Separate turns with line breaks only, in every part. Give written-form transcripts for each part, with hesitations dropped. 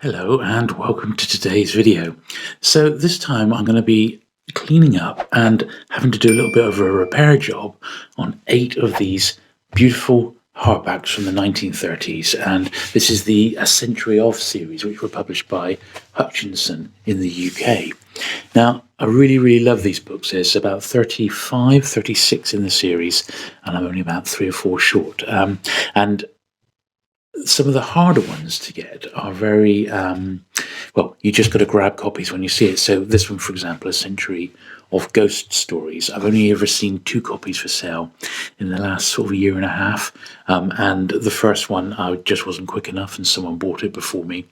Hello and welcome to today's video. So this time I'm going to be cleaning up and having to do a little bit of a repair job on 8 of these beautiful hardbacks from the 1930s, and this is the A Century Of series, which were published by Hutchinson in the UK. Now, I really love these books. There's about 35, 36 in the series, and I'm only about 3 or 4 short. And some of the harder ones to get are very well, you just got to grab copies when you see it. So this one, for example, A Century of Ghost Stories, I've only ever seen 2 copies for sale in the last sort of year and a half, and the first one I just wasn't quick enough and someone bought it before me.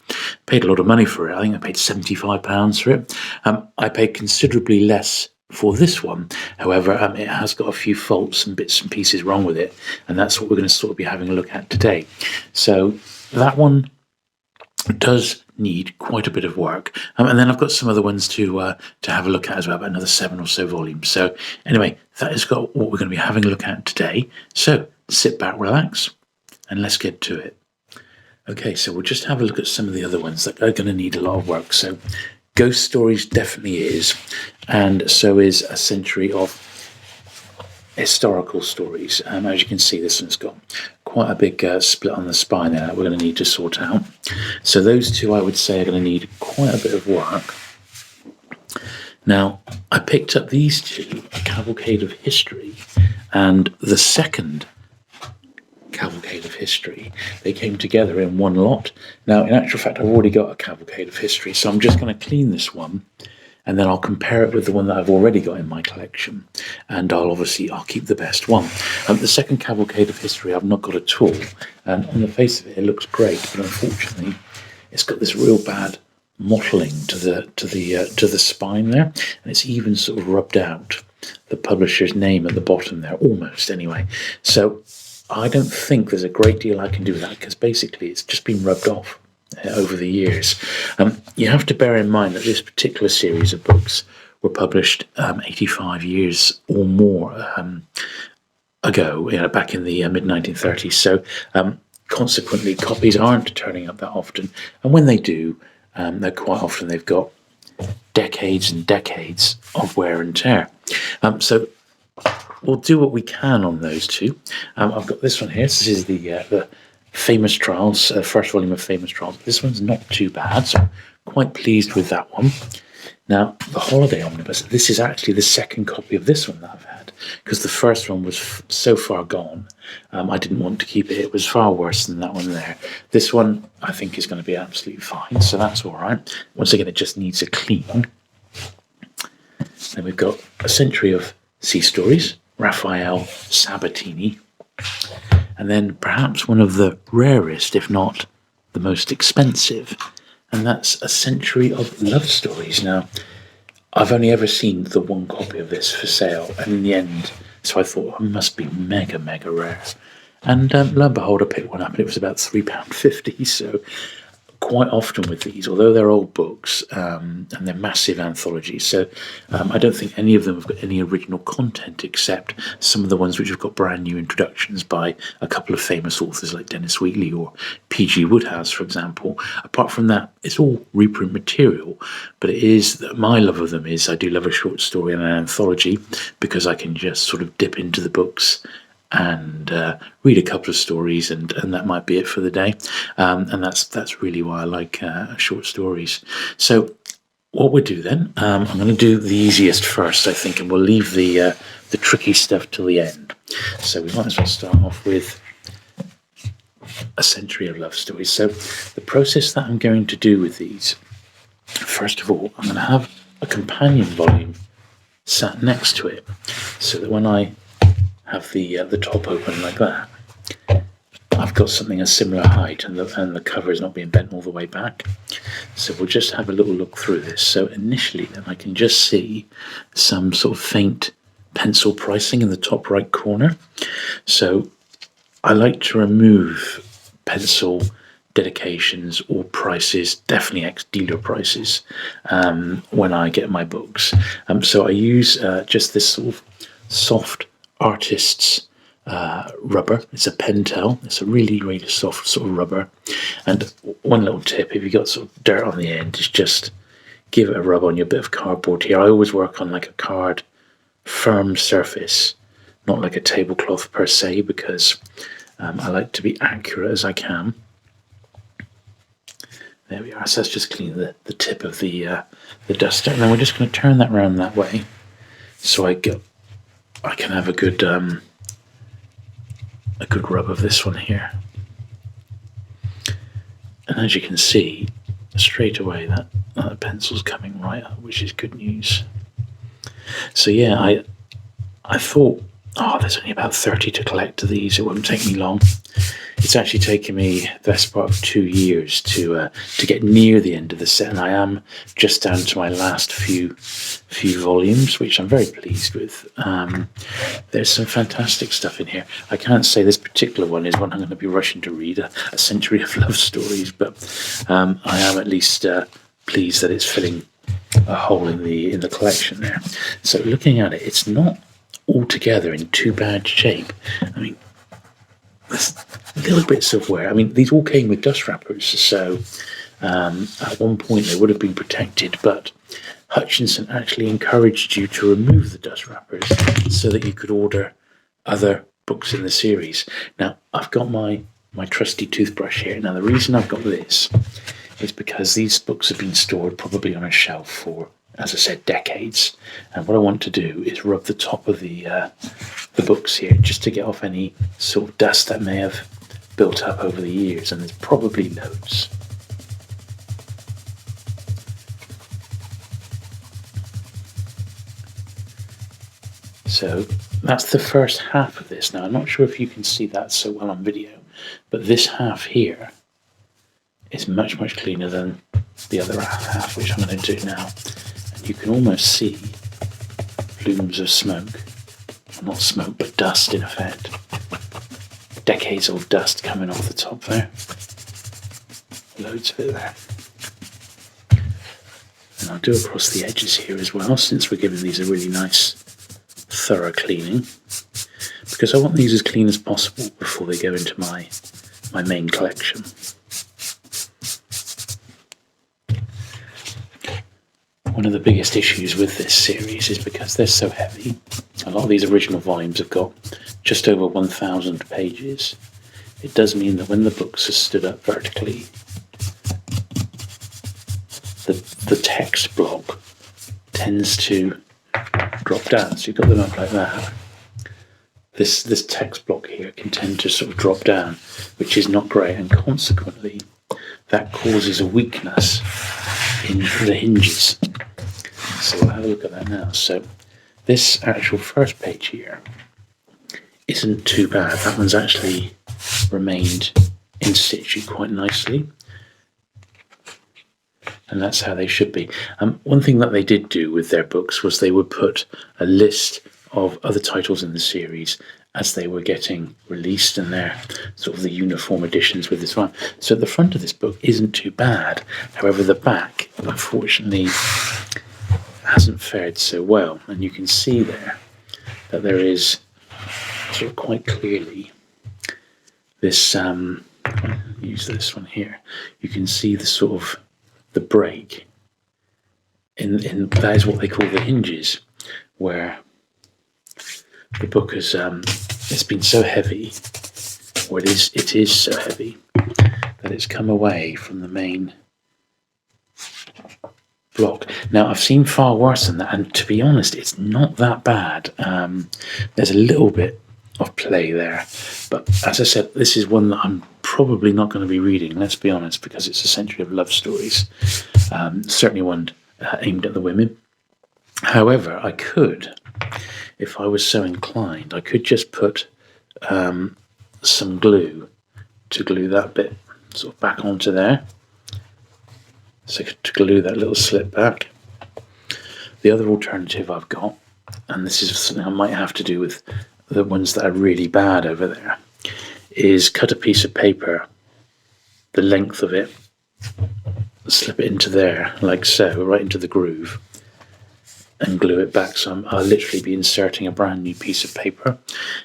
Paid a lot of money for it. I think I paid £75 for it. I paid considerably less for this one. However, it has got a few faults and bits and pieces wrong with it, and that's what we're going to sort of be having a look at today. So that one does need quite a bit of work, and then I've got some other ones to have a look at as well, about another 7 or so volumes. So anyway, that has got what we're going to be having a look at today. So sit back, relax, and let's get to it. Okay, so we'll just have a look at some of the other ones that are going to need a lot of work. So Ghost Stories definitely is, and so is A Century of Historical Stories. As you can see, this one's got quite a big split on the spine there that we're going to need to sort out. So those two, I would say, are going to need quite a bit of work. Now, I picked up these two, A Cavalcade of History and the second Cavalcade of History. They came together in one lot. Now, in actual fact, I've already got A Cavalcade of History, so I'm just going to clean this one, and then I'll compare it with the one that I've already got in my collection, and I'll keep the best one. The second Cavalcade of History I've not got at all, and on the face of it, it looks great, but unfortunately, it's got this real bad mottling to the spine there, and it's even sort of rubbed out the publisher's name at the bottom there, almost anyway. So I don't think there's a great deal I can do with that, because basically it's just been rubbed off over the years. You have to bear in mind that this particular series of books were published 85 years or more ago, back in the mid-1930s. So consequently, copies aren't turning up that often, and when they do, they're quite often they've got decades and decades of wear and tear. So we'll do what we can on those two. I've got this one here. This is the Famous Trials, first volume of Famous Trials. This one's not too bad, so I'm quite pleased with that one. Now, the Holiday Omnibus, this is actually the second copy of this one that I've had, because the first one was so far gone, I didn't want to keep it. It was far worse than that one there. This one, I think, is going to be absolutely fine, so that's all right. Once again, it just needs a clean. Then we've got A Century of Sea Stories, Raphael Sabatini, and then perhaps one of the rarest, if not the most expensive, and that's A Century of Love Stories. Now, I've only ever seen the one copy of this for sale, and in the end, so I thought it must be mega rare. And lo and behold, I picked one up, and it was about £3.50. So quite often with these, although they're old books and they're massive anthologies, so I don't think any of them have got any original content except some of the ones which have got brand new introductions by a couple of famous authors like Dennis Wheatley or P.G. Wodehouse, for example. Apart from that, it's all reprint material, but it is, my love of them is I do love a short story and an anthology, because I can just sort of dip into the books and read a couple of stories, and that might be it for the day. And that's really why I like short stories. So what we'll do then, I'm going to do the easiest first, I think, and we'll leave the tricky stuff till the end. So we might as well start off with A Century of Love Stories. So the process that I'm going to do with these, first of all, I'm going to have a companion volume sat next to it, so that when I have the top open like that, I've got something a similar height, and the cover is not being bent all the way back. So we'll just have a little look through this. So initially, then, I can just see some sort of faint pencil pricing in the top right corner. So I like to remove pencil dedications or prices, definitely ex-dealer prices, when I get my books. So I use just this sort of soft artist's rubber. It's a pentel. It's a really, really soft sort of rubber. And one little tip, if you've got sort of dirt on the end, is just give it a rub on your bit of cardboard here. I always work on like a firm surface, not like a tablecloth per se, because I like to be accurate as I can. There we are. So let's just clean the tip of the duster, and then we're just going to turn that around that way, so I can have a good rub of this one here. And as you can see, straight away that pencil's coming right up, which is good news. So yeah, I thought, oh, there's only about 30 to collect of these. It won't take me long. It's actually taken me the best part of 2 years to get near the end of the set, and I am just down to my last few volumes, which I'm very pleased with. There's some fantastic stuff in here. I can't say this particular one is one I'm going to be rushing to read, a century of love stories, but I am at least pleased that it's filling a hole in the collection there. So looking at it, it's not altogether in too bad shape. I mean, there's little bits of wear. I mean, these all came with dust wrappers, so at one point they would have been protected, but Hutchinson actually encouraged you to remove the dust wrappers so that you could order other books in the series. Now, I've got my trusty toothbrush here. Now, the reason I've got this is because these books have been stored probably on a shelf for, as I said, decades. And what I want to do is rub the top of the books here just to get off any sort of dust that may have built up over the years, and there's probably loads. So that's the first half of this. Now, I'm not sure if you can see that so well on video, but this half here is much, much cleaner than the other half, which I'm going to do now. And you can almost see plumes of smoke. Well, not smoke, but dust in effect. Decades old dust coming off the top there. Loads of it there. And I'll do across the edges here as well, since we're giving these a really nice thorough cleaning, because I want these as clean as possible before they go into my main collection. One of the biggest issues with this series is because they're so heavy. A lot of these original volumes have got just over 1,000 pages. It does mean that when the books are stood up vertically, the text block tends to drop down. So you've got them up like that. This text block here can tend to sort of drop down, which is not great, and consequently that causes a weakness in the hinges. So we'll have a look at that now. So this actual first page here isn't too bad. That one's actually remained in situ quite nicely, and that's how they should be. One thing that they did do with their books was they would put a list of other titles in the series as they were getting released, and they're sort of the uniform editions with this one. So the front of this book isn't too bad. However, the back, unfortunately, hasn't fared so well. And you can see there that there is sort of quite clearly this, use this one here, you can see the sort of the break in that is what they call the hinges, where the book has it's been so heavy, or it is so heavy that it's come away from the main block. Now, I've seen far worse than that, and to be honest, it's not that bad. There's a little bit of play there, but as I said, this is one that I'm probably not going to be reading, let's be honest, because it's a century of love stories. Certainly one aimed at the women. However, I could, if I was so inclined, I could just put some glue to glue that bit sort of back onto there. So to glue that little slip back. The other alternative I've got, and this is something I might have to do with the ones that are really bad over there, is cut a piece of paper, the length of it, slip it into there, like so, right into the groove, and glue it back. So I'll literally be inserting a brand new piece of paper.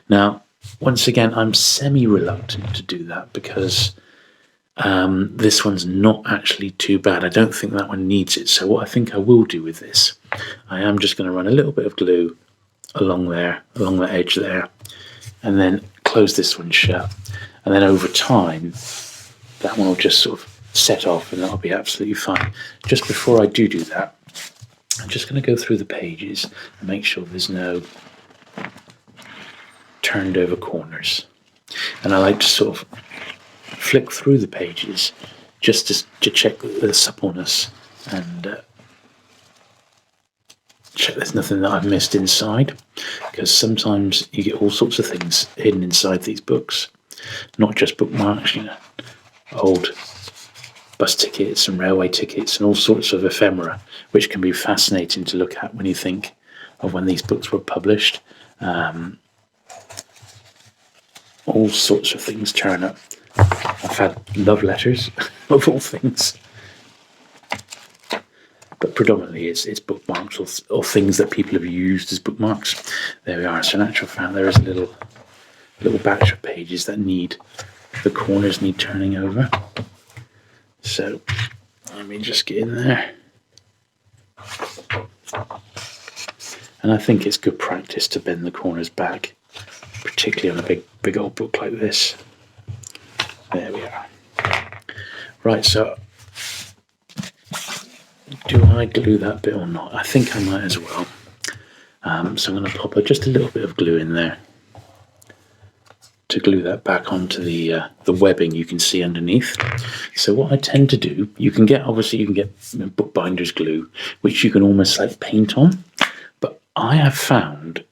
Now, once again, I'm semi-reluctant to do that because this one's not actually too bad. I don't think that one needs it. So what I think I will do with this, I am just going to run a little bit of glue along there, along the edge there, and then close this one shut. And then over time, that one will just sort of set off and that'll be absolutely fine. Just before I do that, I'm just going to go through the pages and make sure there's no turned over corners. And I like to sort of flick through the pages just to check the suppleness and check there's nothing that I've missed inside, because sometimes you get all sorts of things hidden inside these books, not just bookmarks, old bus tickets and railway tickets and all sorts of ephemera, which can be fascinating to look at when you think of when these books were published. All sorts of things turn up. I've had love letters of all things, but predominantly it's bookmarks or things that people have used as bookmarks. There we are. So in actual fact, there is a little batch of pages that the corners need turning over. So let me just get in there. And I think it's good practice to bend the corners back, particularly on a big old book like this. There we are. Right, so do I glue that bit or not? I think I might as well. So I'm going to pop just a little bit of glue in there to glue that back onto the webbing you can see underneath. So what I tend to do, you can get bookbinder's glue, which you can almost like paint on, but I have found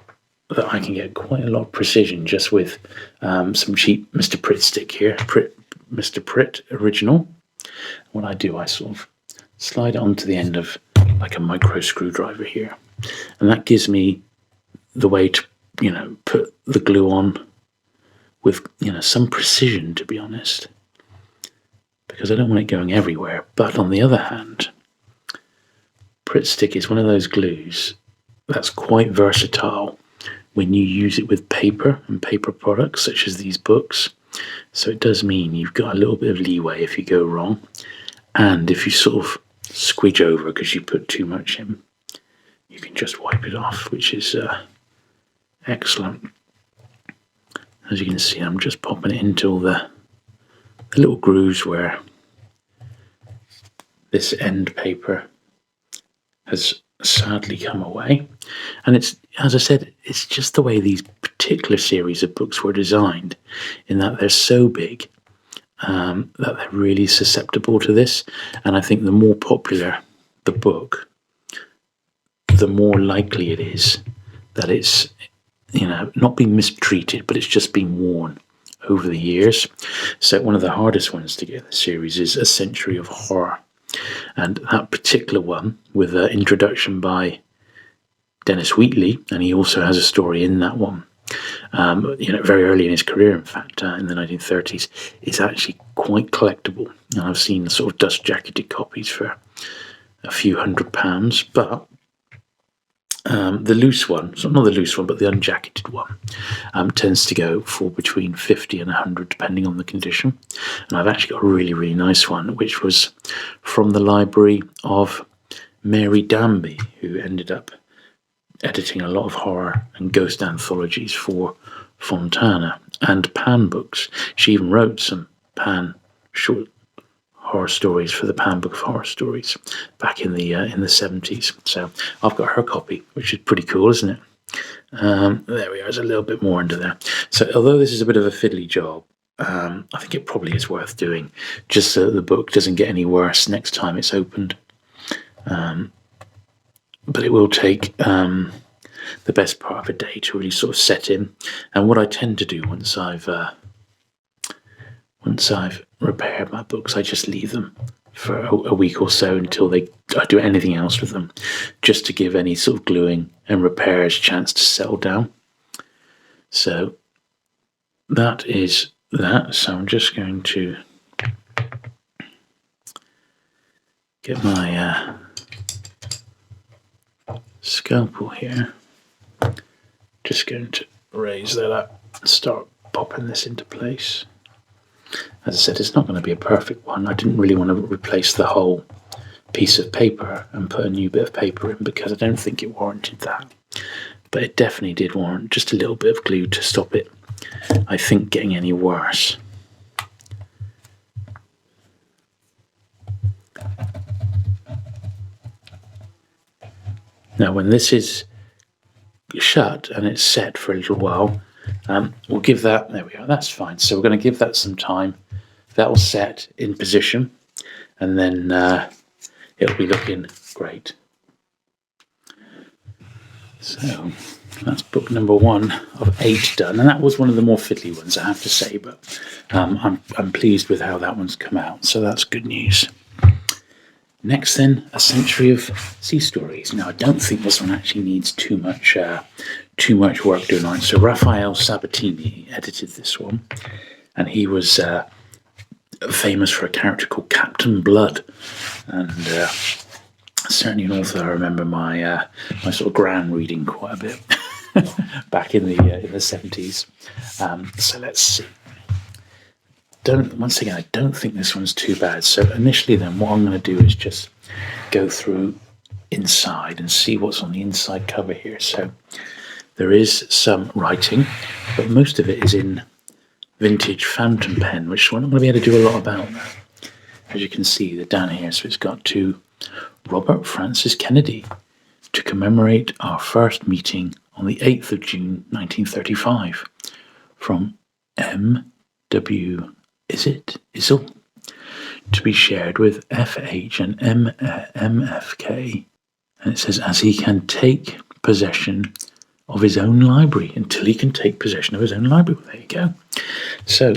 that I can get quite a lot of precision just with some cheap Mr. Pritt stick here, Mr. Pritt original. What I do, I sort of slide it onto the end of like a micro screwdriver here, and that gives me the way to put the glue on with some precision, to be honest, because I don't want it going everywhere. But on the other hand, Pritt stick is one of those glues that's quite versatile when you use it with paper and paper products such as these books. So it does mean you've got a little bit of leeway if you go wrong, and if you sort of squidge over because you put too much in, you can just wipe it off, which is excellent. As you can see, I'm just popping it into all the little grooves where this end paper has sadly come away. And it's, as I said, it's just the way these particular series of books were designed, in that they're so big that they're really susceptible to this. And I think the more popular the book, the more likely it is that it's not being mistreated, but it's just been worn over the years. So one of the hardest ones to get in the series is A Century of Horror. And that particular one, with an introduction by Dennis Wheatley, and he also has a story in that one, very early in his career, in fact, in the 1930s, is actually quite collectible. And I've seen sort of dust-jacketed copies for a few £100, but the loose one, so not the loose one, but the unjacketed one, tends to go for between 50 and 100, depending on the condition. And I've actually got a really, really nice one, which was from the library of Mary Danby, who ended up editing a lot of horror and ghost anthologies for Fontana and Pan books. She even wrote some Pan short horror stories for the Pan Book of Horror Stories back in the 70s. So I've got her copy, which is pretty cool, isn't it? There we are. There's a little bit more under there. So although this is a bit of a fiddly job, I think it probably is worth doing, just so the book doesn't get any worse next time it's opened. But it will take the best part of a day to really sort of set in. And what I tend to do once I've repaired my books, I just leave them for a week or so until I do anything else with them, just to give any sort of gluing and repairs a chance to settle down. So that is that. So I'm just going to get my scalpel here. Just going to raise that up and start popping this into place. As I said, it's not going to be a perfect one. I didn't really want to replace the whole piece of paper and put a new bit of paper in because I don't think it warranted that. But it definitely did warrant just a little bit of glue to stop it, I think, getting any worse. Now when this is shut and it's set for a little while, we'll give that, there we are, that's fine. So we're going to give that some time. That will set in position and then it'll be looking great. So that's book number 1 of 8 done, and that was one of the more fiddly ones, I have to say, but I'm pleased with how that one's come out, so that's good news. Next then, A Century of Sea Stories. Now I don't think this one actually needs too much work doing on it. So Raphael Sabatini edited this one, and he was famous for a character called Captain Blood, and certainly an author I remember my sort of gran reading quite a bit back in the 70s. So let's see. Once again, I don't think this one's too bad. So initially then what I'm going to do is just go through inside and see what's on the inside cover here. So there is some writing, but most of it is in vintage fountain pen, which we're not going to be able to do a lot about now. As you can see, they're down here. So it's got to Robert Francis Kennedy, to commemorate our first meeting on the 8th of June 1935, from M.W. Isle, to be shared with F.H. and M.F.K. And it says, as he can take possession of his own library, until he can take possession of his own library. Well, there you go. So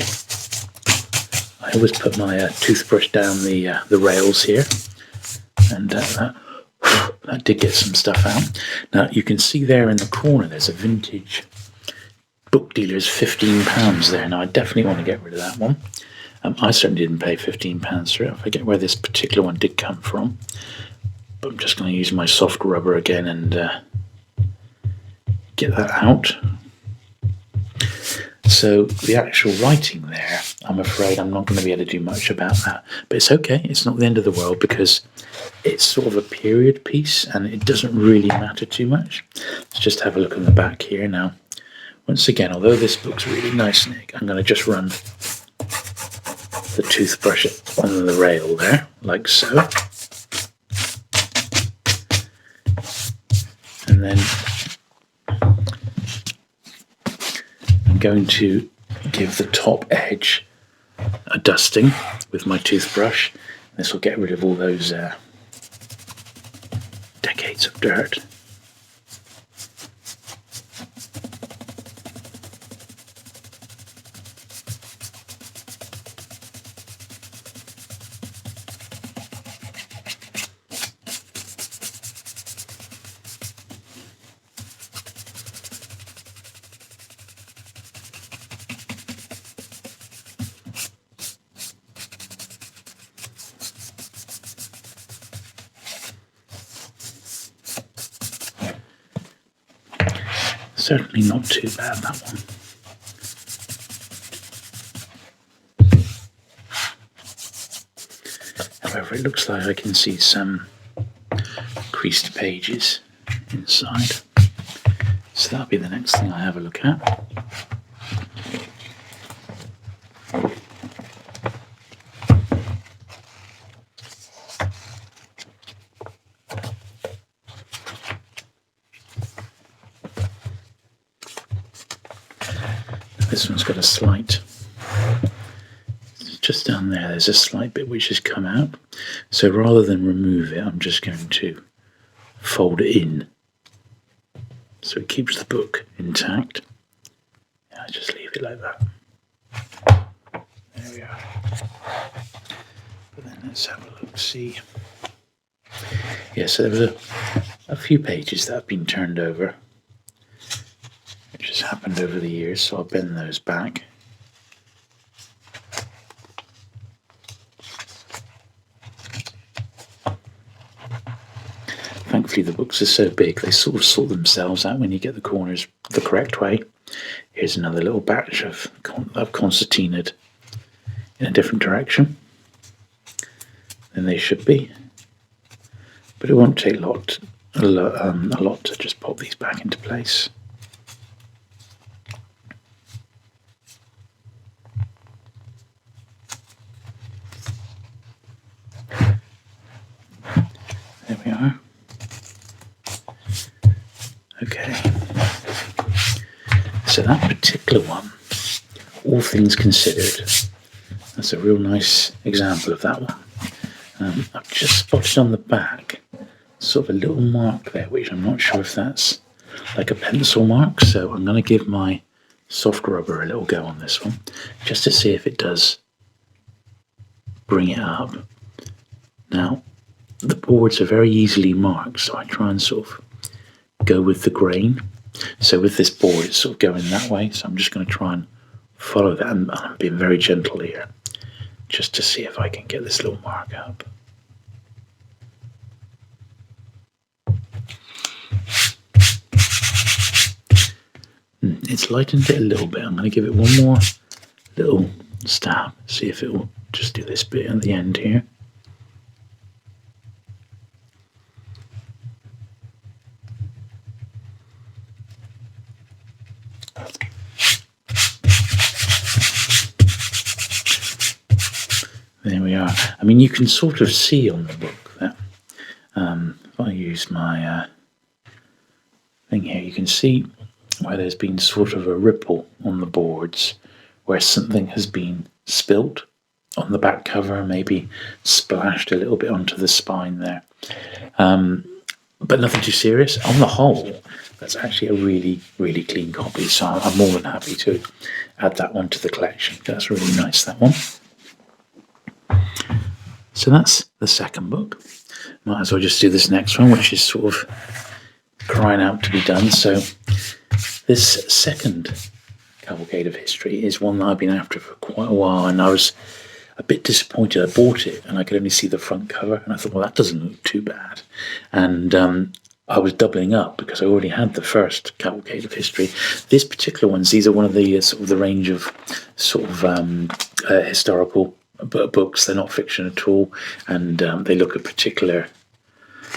I always put my toothbrush down the rails here, and that did get some stuff out. Now you can see there in the corner there's a vintage book dealer's £15 there. Now I definitely want to get rid of that one. I certainly didn't pay £15 for it. I forget where this particular one did come from, but I'm just going to use my soft rubber again and get that out. So the actual writing there, I'm afraid I'm not going to be able to do much about that, but it's okay. It's not the end of the world because it's sort of a period piece and it doesn't really matter too much. Let's just have a look on the back here now. Once again, although this book's really nice, Nick, I'm going to just run the toothbrush on the rail there, like so. And then I'm going to give the top edge a dusting with my toothbrush. This will get rid of all those decades of dirt. Certainly not too bad, that one. However, it looks like I can see some creased pages inside. So that'll be the next thing I have a look at. This one's got a slight, just down there, there's a slight bit which has come out. So rather than remove it, I'm just going to fold it in so it keeps the book intact. Yeah, I just leave it like that. There we are. But then let's have a look, see. Yeah, so there was a few pages that have been turned over, which has happened over the years, so I'll bend those back. Thankfully the books are so big, they sort of sort themselves out when you get the corners the correct way. Here's another little batch of concertinaed in a different direction than they should be. But it won't take a lot to just pop these back into place. There we are. Okay. So that particular one, all things considered, that's a real nice example of that one. I've just spotted on the back sort of a little mark there, which I'm not sure if that's like a pencil mark, so I'm going to give my soft rubber a little go on this one, just to see if it does bring it up. Now, the boards are very easily marked, so I try and sort of go with the grain. So with this board, it's sort of going that way, so I'm just going to try and follow that, and I'm being very gentle here, just to see if I can get this little mark up. It's lightened it a little bit. I'm going to give it one more little stab, see if it will just do this bit at the end here. There we are. I mean, you can sort of see on the book that if I use my thing here, you can see where there's been sort of a ripple on the boards where something has been spilt on the back cover, maybe splashed a little bit onto the spine there. But nothing too serious. On the whole, that's actually a really, really clean copy, so I'm more than happy to add that one to the collection. That's really nice, that one. So that's the second book. Might as well just do this next one, which is sort of crying out to be done. So this second cavalcade of history is one that I've been after for quite a while, and I was a bit disappointed. I bought it and I could only see the front cover, and I thought, well, that doesn't look too bad. And I was doubling up because I already had the first cavalcade of history. This particular ones, these are one of the sort of the range of sort of historical books. They're not fiction at all, and they look at particular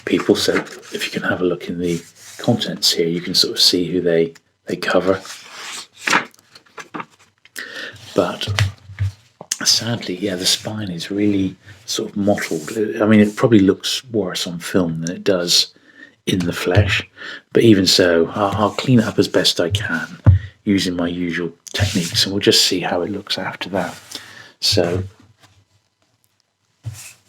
people. So if you can have a look in the contents here, you can sort of see who they cover. But sadly, yeah, the spine is really sort of mottled. I mean, it probably looks worse on film than it does in the flesh, but even so, I'll clean it up as best I can using my usual techniques, and we'll just see how it looks after that. So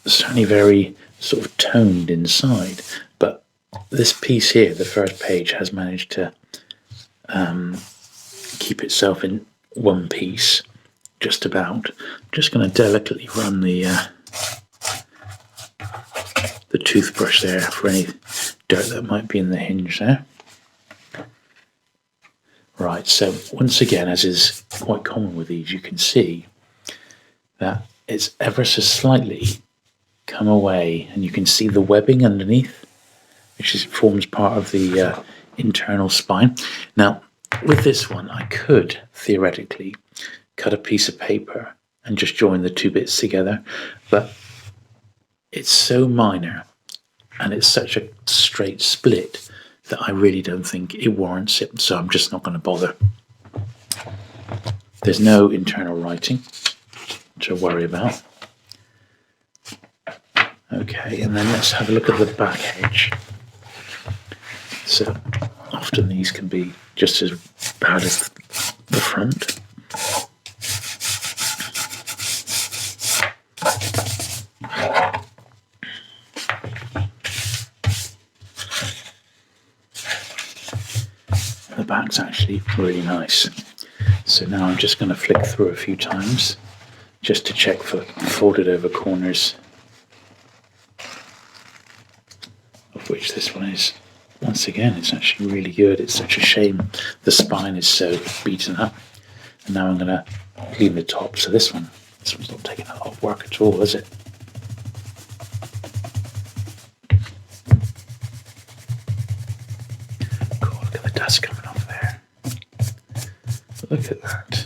certainly very sort of toned inside, but this piece here, the first page, has managed to keep itself in one piece, just about. Just going to delicately run the toothbrush there for any dirt that might be in the hinge there. Right, so once again, as is quite common with these, you can see that it's ever so slightly come away, and you can see the webbing underneath, which forms part of the internal spine. Now, with this one, I could theoretically cut a piece of paper and just join the two bits together, but it's so minor and it's such a straight split that I really don't think it warrants it, so I'm just not going to bother. There's no internal writing to worry about. Okay, and then let's have a look at the back edge. So often these can be just as bad as the front. The back's actually really nice. So now I'm just going to flick through a few times just to check for folded over corners, of which this one is. Once again, it's actually really good. It's such a shame the spine is so beaten up. And now I'm going to clean the top. So this one's not taking a lot of work at all, is it? Cool, look at the dust coming off there. Look at that.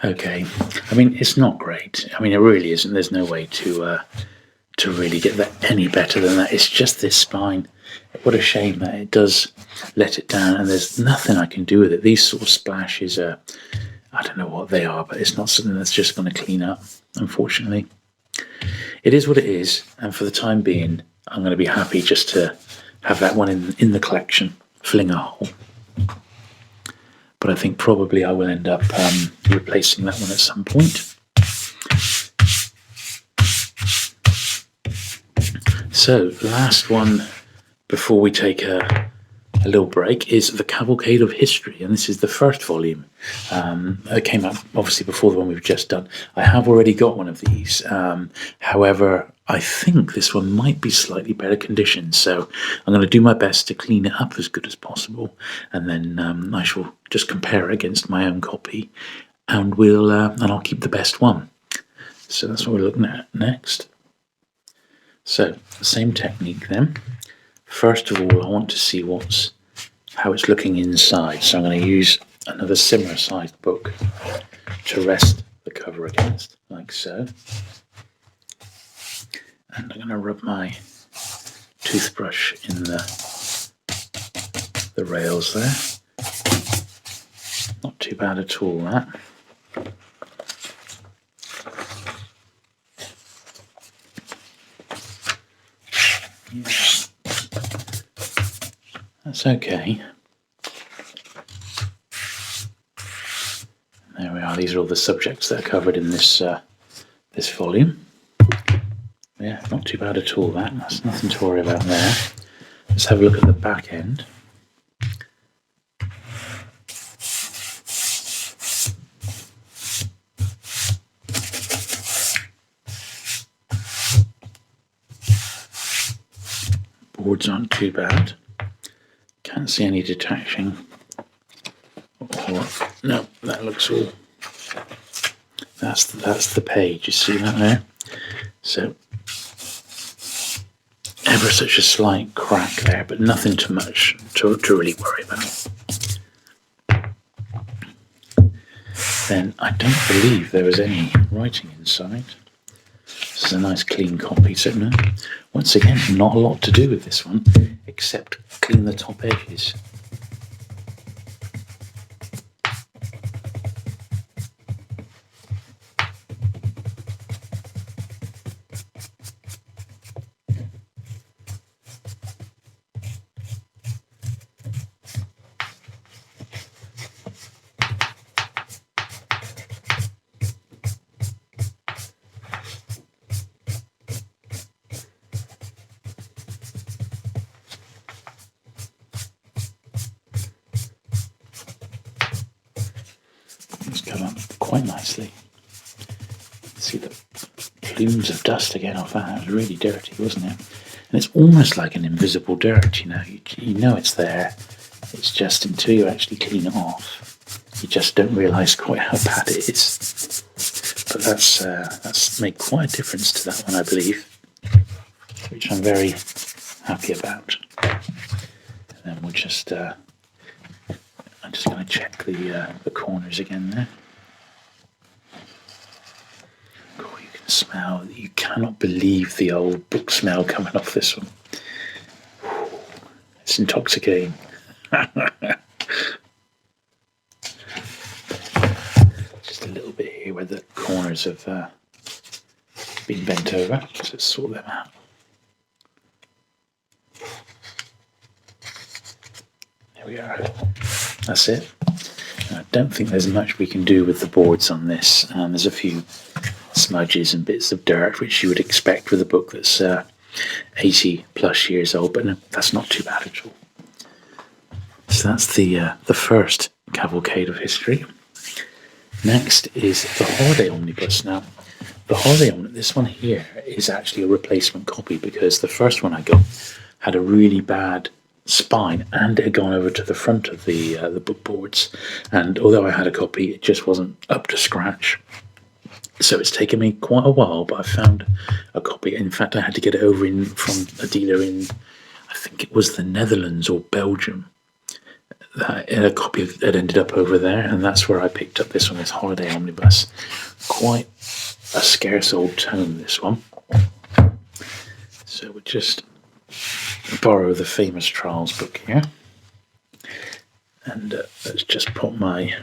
Okay, I mean, it's not great. I mean, it really isn't. There's no way to really get that any better than that. It's just this spine. What a shame that it does let it down, and there's nothing I can do with it. These sort of splashes are, I don't know what they are, but it's not something that's just going to clean up, unfortunately. It is what it is, and for the time being, I'm going to be happy just to have that one in the collection, filling a hole. But I think probably I will end up replacing that one at some point. So, last one before we take a little break is The Cavalcade of History, and this is the first volume. It came out obviously before the one we've just done. I have already got one of these. However, I think this one might be slightly better condition, so I'm going to do my best to clean it up as good as possible, and then I shall just compare it against my own copy, and I'll keep the best one. So that's what we're looking at next. So the same technique then. First of all, I want to see how it's looking inside. So I'm going to use another similar sized book to rest the cover against, like so. And I'm going to rub my toothbrush in the rails there. Not too bad at all, that. Yeah. That's okay. There we are. These are all the subjects that are covered in this volume. Yeah, not too bad at all, that. That's nothing to worry about there. Let's have a look at the back end. Boards aren't too bad. Can't see any detaching. No, that looks all. That's the page. You see that there? So ever such a slight crack there, but nothing too much to really worry about. Then I don't believe there was any writing inside. This is a nice clean copy, so no, once again, not a lot to do with this one, except clean the top edges. It's come up quite nicely. See the plumes of dust again off that. It was really dirty, wasn't it? And it's almost like an invisible dirt, you know. You know it's there. It's just until you actually clean it off, you just don't realise quite how bad it is. But that's made quite a difference to that one, I believe, which I'm very happy about. And then we'll just I'm just going to check the corners again there. Oh, you can smell. You cannot believe the old book smell coming off this one. It's intoxicating. Just a little bit here where the corners have been bent over. So let's sort them out. There we are. That's it. I don't think there's much we can do with the boards on this. There's a few smudges and bits of dirt, which you would expect with a book that's 80 plus years old, but no, that's not too bad at all. So that's the first cavalcade of history. Next is the Holiday Omnibus. Now, the Holiday Omnibus, this one here is actually a replacement copy because the first one I got had a really bad spine and it had gone over to the front of the book boards. And although I had a copy, it just wasn't up to scratch. So it's taken me quite a while, but I found a copy. In fact, I had to get it over from a dealer in, I think it was the Netherlands or Belgium. A copy had ended up over there, and that's where I picked up this one, this Holiday Omnibus. Quite a scarce old tome, this one. So we'll just borrow the famous Trials book here. And let's just put my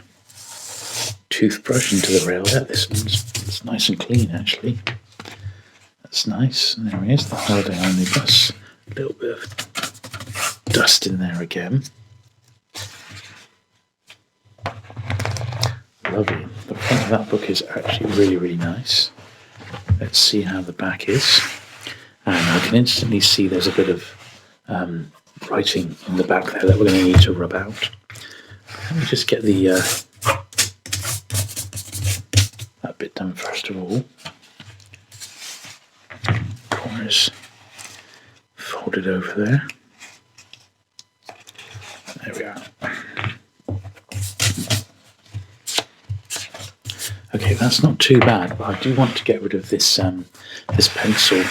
toothbrush into the rail there. This one's nice and clean, actually. That's nice. And there it is, the Holiday Omnibus. A little bit of dust in there again. Lovely. The front of that book is actually really, really nice. Let's see how the back is. And I can instantly see there's a bit of writing in the back there that we're going to need to rub out. Let me just get that bit done first of all. Corners folded over there. There we are. Okay, that's not too bad, but I do want to get rid of this this pencil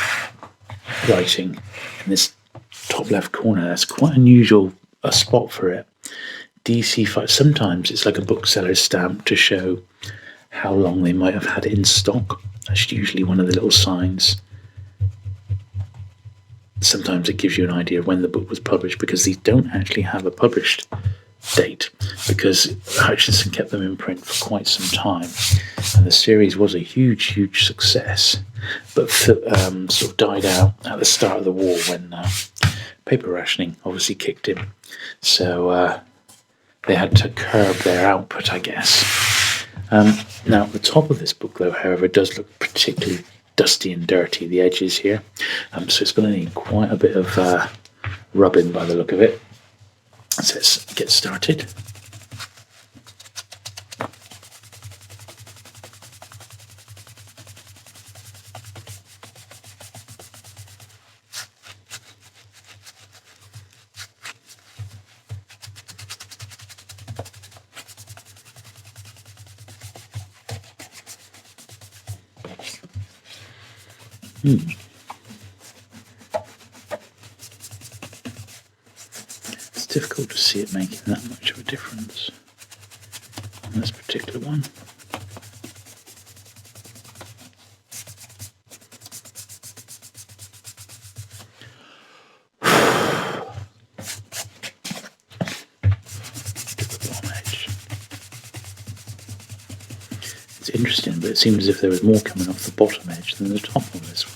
writing in this top left corner. That's quite unusual a spot for it. DC5. Sometimes it's like a bookseller's stamp to show how long they might have had it in stock. That's usually one of the little signs. Sometimes it gives you an idea of when the book was published, because these don't actually have a published date, because Hutchinson kept them in print for quite some time, and the series was a huge success, but sort of died out at the start of the war when paper rationing obviously kicked in, so they had to curb their output, I guess. Now the top of this book though, however, does look particularly dusty and dirty, the edges here, so it's going to need quite a bit of rubbing by the look of it. So let's get started. It's difficult to see it making that much of a difference on this particular one. It's interesting, but it seems as if there was more coming off the bottom edge than the top of this one.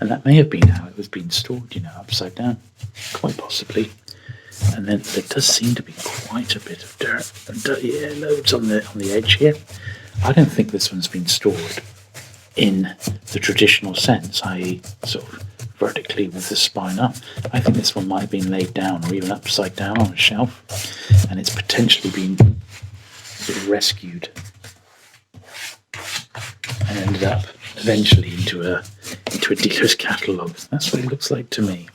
And that may have been how it was being stored, upside down. Quite possibly. And then there does seem to be quite a bit of dirt. Yeah, loads on the edge here. I don't think this one's been stored in the traditional sense, i.e. sort of vertically with the spine up. I think this one might have been laid down or even upside down on a shelf, and it's potentially been sort of rescued and ended up eventually into a dealer's catalogue. That's what it looks like to me.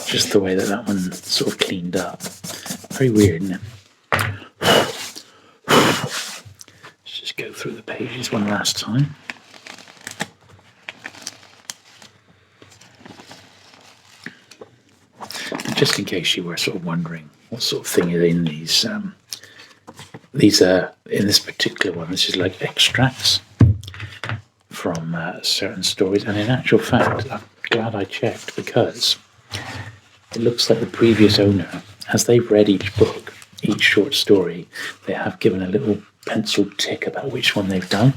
Just the way that one sort of cleaned up. Very weird, isn't it? Let's just go through the pages one last time. And just in case you were sort of wondering what sort of thing are in these are, in this particular one, this is like extracts from certain stories, and in actual fact, I'm glad I checked, because it looks like the previous owner, as they've read each book, each short story, they have given a little pencil tick about which one they've done.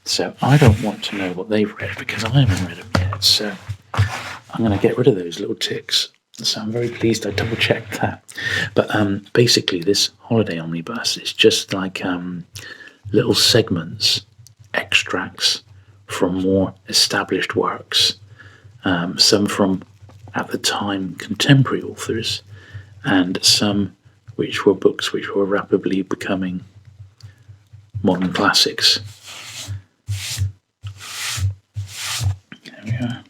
So I don't want to know what they've read, because I haven't read them yet. So I'm going to get rid of those little ticks. So I'm very pleased I double checked that. But basically this Holiday Omnibus is just like little segments, extracts from more established works, some from, at the time, contemporary authors, and some which were books which were rapidly becoming modern classics. There we are.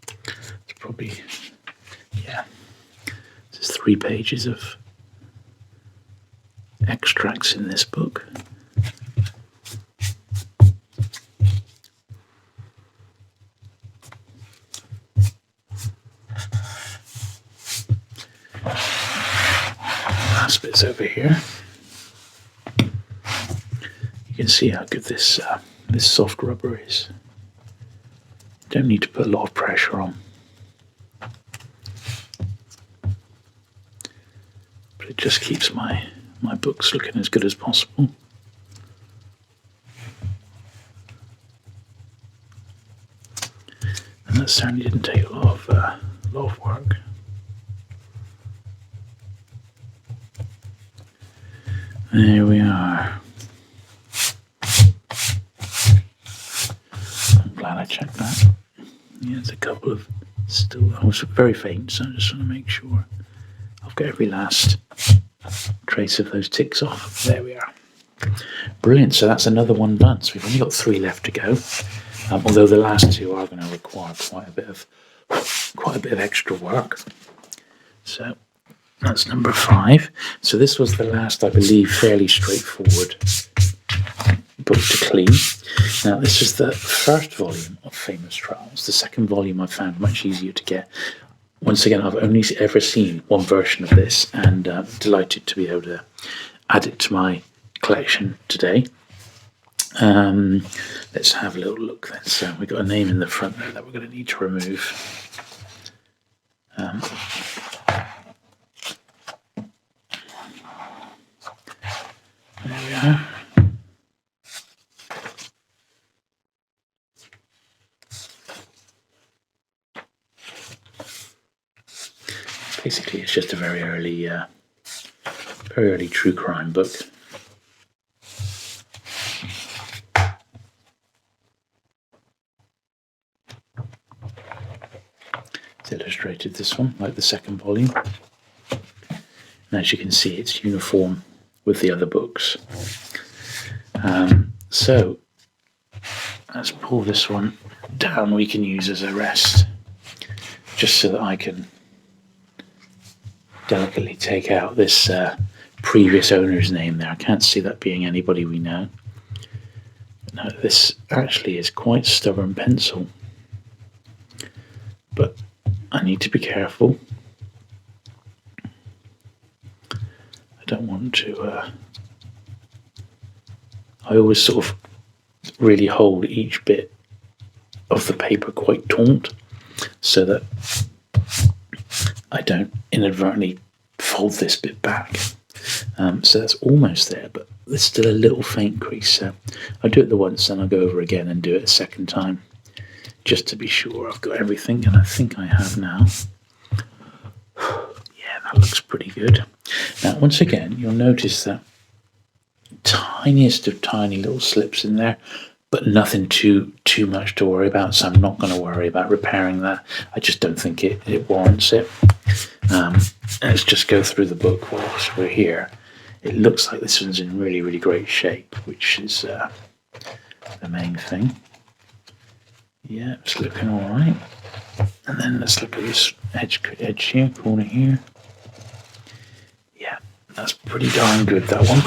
It's probably, yeah, there's 3 pages of extracts in this book. Last bit's over here. You can see how good this soft rubber is. Don't need to put a lot of pressure on, but it just keeps my books looking as good as possible. And that certainly didn't take a lot of work. There we are. I'm glad I checked that. Yeah, there's a couple of still. I was very faint, so I just want to make sure I've got every last trace of those ticks off. There we are. Brilliant. So that's another one done. So we've only got 3 left to go. Although the last 2 are going to require quite a bit of extra work. So that's number 5. So this was the last, I believe, fairly straightforward book to clean. Now this is the first volume of Famous Trials. The second volume I found much easier to get. Once again, I've only ever seen one version of this, and delighted to be able to add it to my collection today. Let's have a little look then. So we've got a name in the front there that we're going to need to remove. There we are. Basically, it's just a very early true crime book. It's illustrated, this one, like the second volume. And as you can see, it's uniform with the other books. So let's pull this one down. We can use as a rest, just so that I can delicately take out this previous owner's name there. I can't see that being anybody we know. No, this actually is quite stubborn pencil, but I need to be careful. I don't want to. I always sort of really hold each bit of the paper quite taut, so that I don't inadvertently fold this bit back. So that's almost there, but there's still a little faint crease. So I'll do it the once, then I'll go over again and do it a second time, just to be sure I've got everything, and I think I have now. Yeah, that looks pretty good. Now, once again, you'll notice that tiniest of tiny little slips in there, but nothing too much to worry about, so I'm not going to worry about repairing that. I just don't think it warrants it. Let's just go through the book whilst we're here. It looks like this one's in really, really great shape, which is the main thing. Yeah, it's looking all right. And then let's look at this edge here, corner here. Yeah, that's pretty darn good, that one.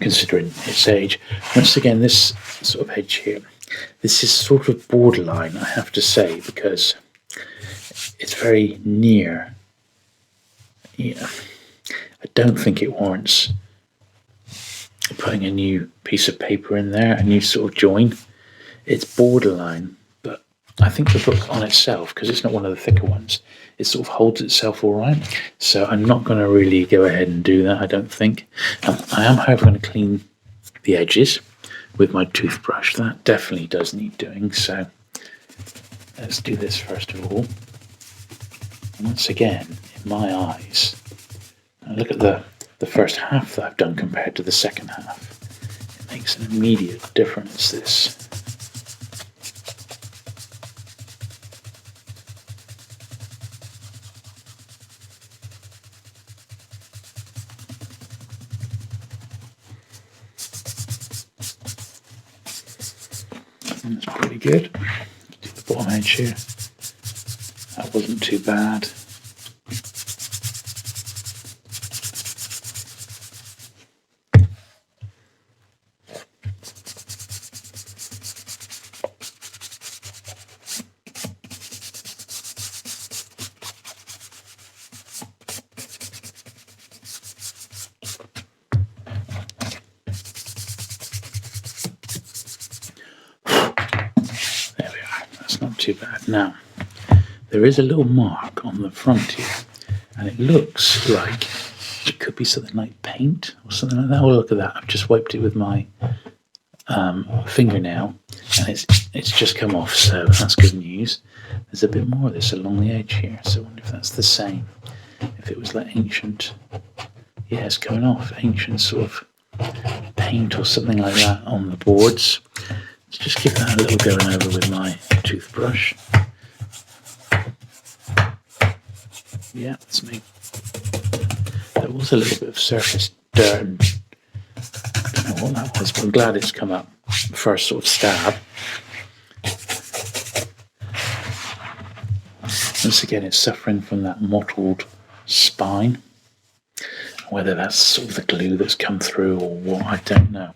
Considering its age. Once again, this sort of edge here, this is sort of borderline, I have to say, because it's very near. Yeah, I don't think it warrants putting a new piece of paper in there, a new sort of join. It's borderline, but I think the book on itself, because it's not one of the thicker ones, it sort of holds itself all right. So I'm not going to really go ahead and do that, I don't think. I am, however, going to clean the edges with my toothbrush. That definitely does need doing. So let's do this first of all. Once again, in my eyes, look at the first half that I've done compared to the second half. It makes an immediate difference, this. That's pretty good. Do the bottom edge here. That wasn't too bad. There we are. That's not too bad. Now, there is a little mark on the front here, and it looks like it could be something like paint or something like that. Oh, look at that. I've just wiped it with my fingernail, and it's just come off, so that's good news. There's a bit more of this along the edge here, so I wonder if that's the same. If it was like ancient, yeah, it's coming off, ancient sort of paint or something like that on the boards. Let's just give that a little going over with my toothbrush. Yeah, that's me. There was a little bit of surface dirt, and I don't know what that was, but I'm glad it's come up first sort of stab. Once again, it's suffering from that mottled spine. Whether that's sort of the glue that's come through or what, I don't know.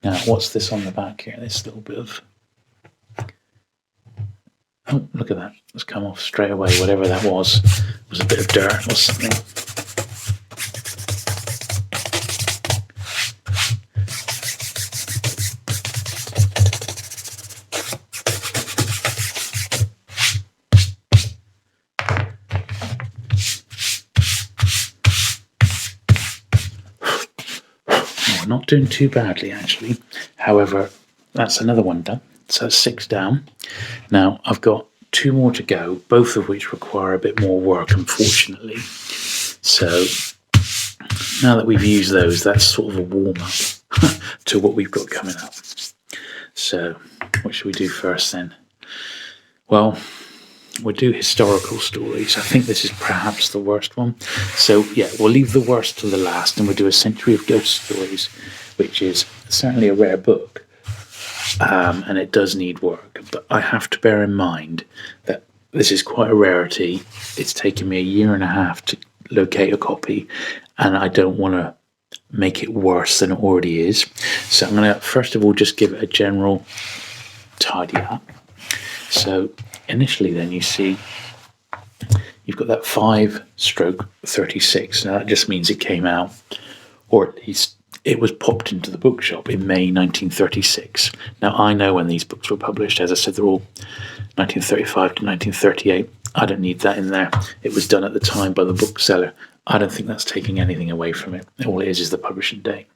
Now, what's this on the back here? This little bit of... Oh, look at that. It's come off straight away. Whatever that was a bit of dirt or something. Not doing too badly, actually. However, that's another one done. So 6 down. Now, I've got 2 more to go, both of which require a bit more work, unfortunately. So now that we've used those, that's sort of a warm-up to what we've got coming up. So what should we do first then? Well, we'll do historical stories. I think this is perhaps the worst one. So yeah, we'll leave the worst to the last, and we'll do A Century of Ghost Stories, which is certainly a rare book, and it does need work. But I have to bear in mind that this is quite a rarity. It's taken me a year and a half to locate a copy, and I don't want to make it worse than it already is. So I'm going to first of all just give it a general tidy up. So initially then you see you've got that 5/36. Now that just means it came out, or at least it was popped into the bookshop in May 1936. Now I know when these books were published. As I said, they're all 1935 to 1938. I don't need that in there. It was done at the time by the bookseller. I don't think that's taking anything away from it. All it is the publishing date.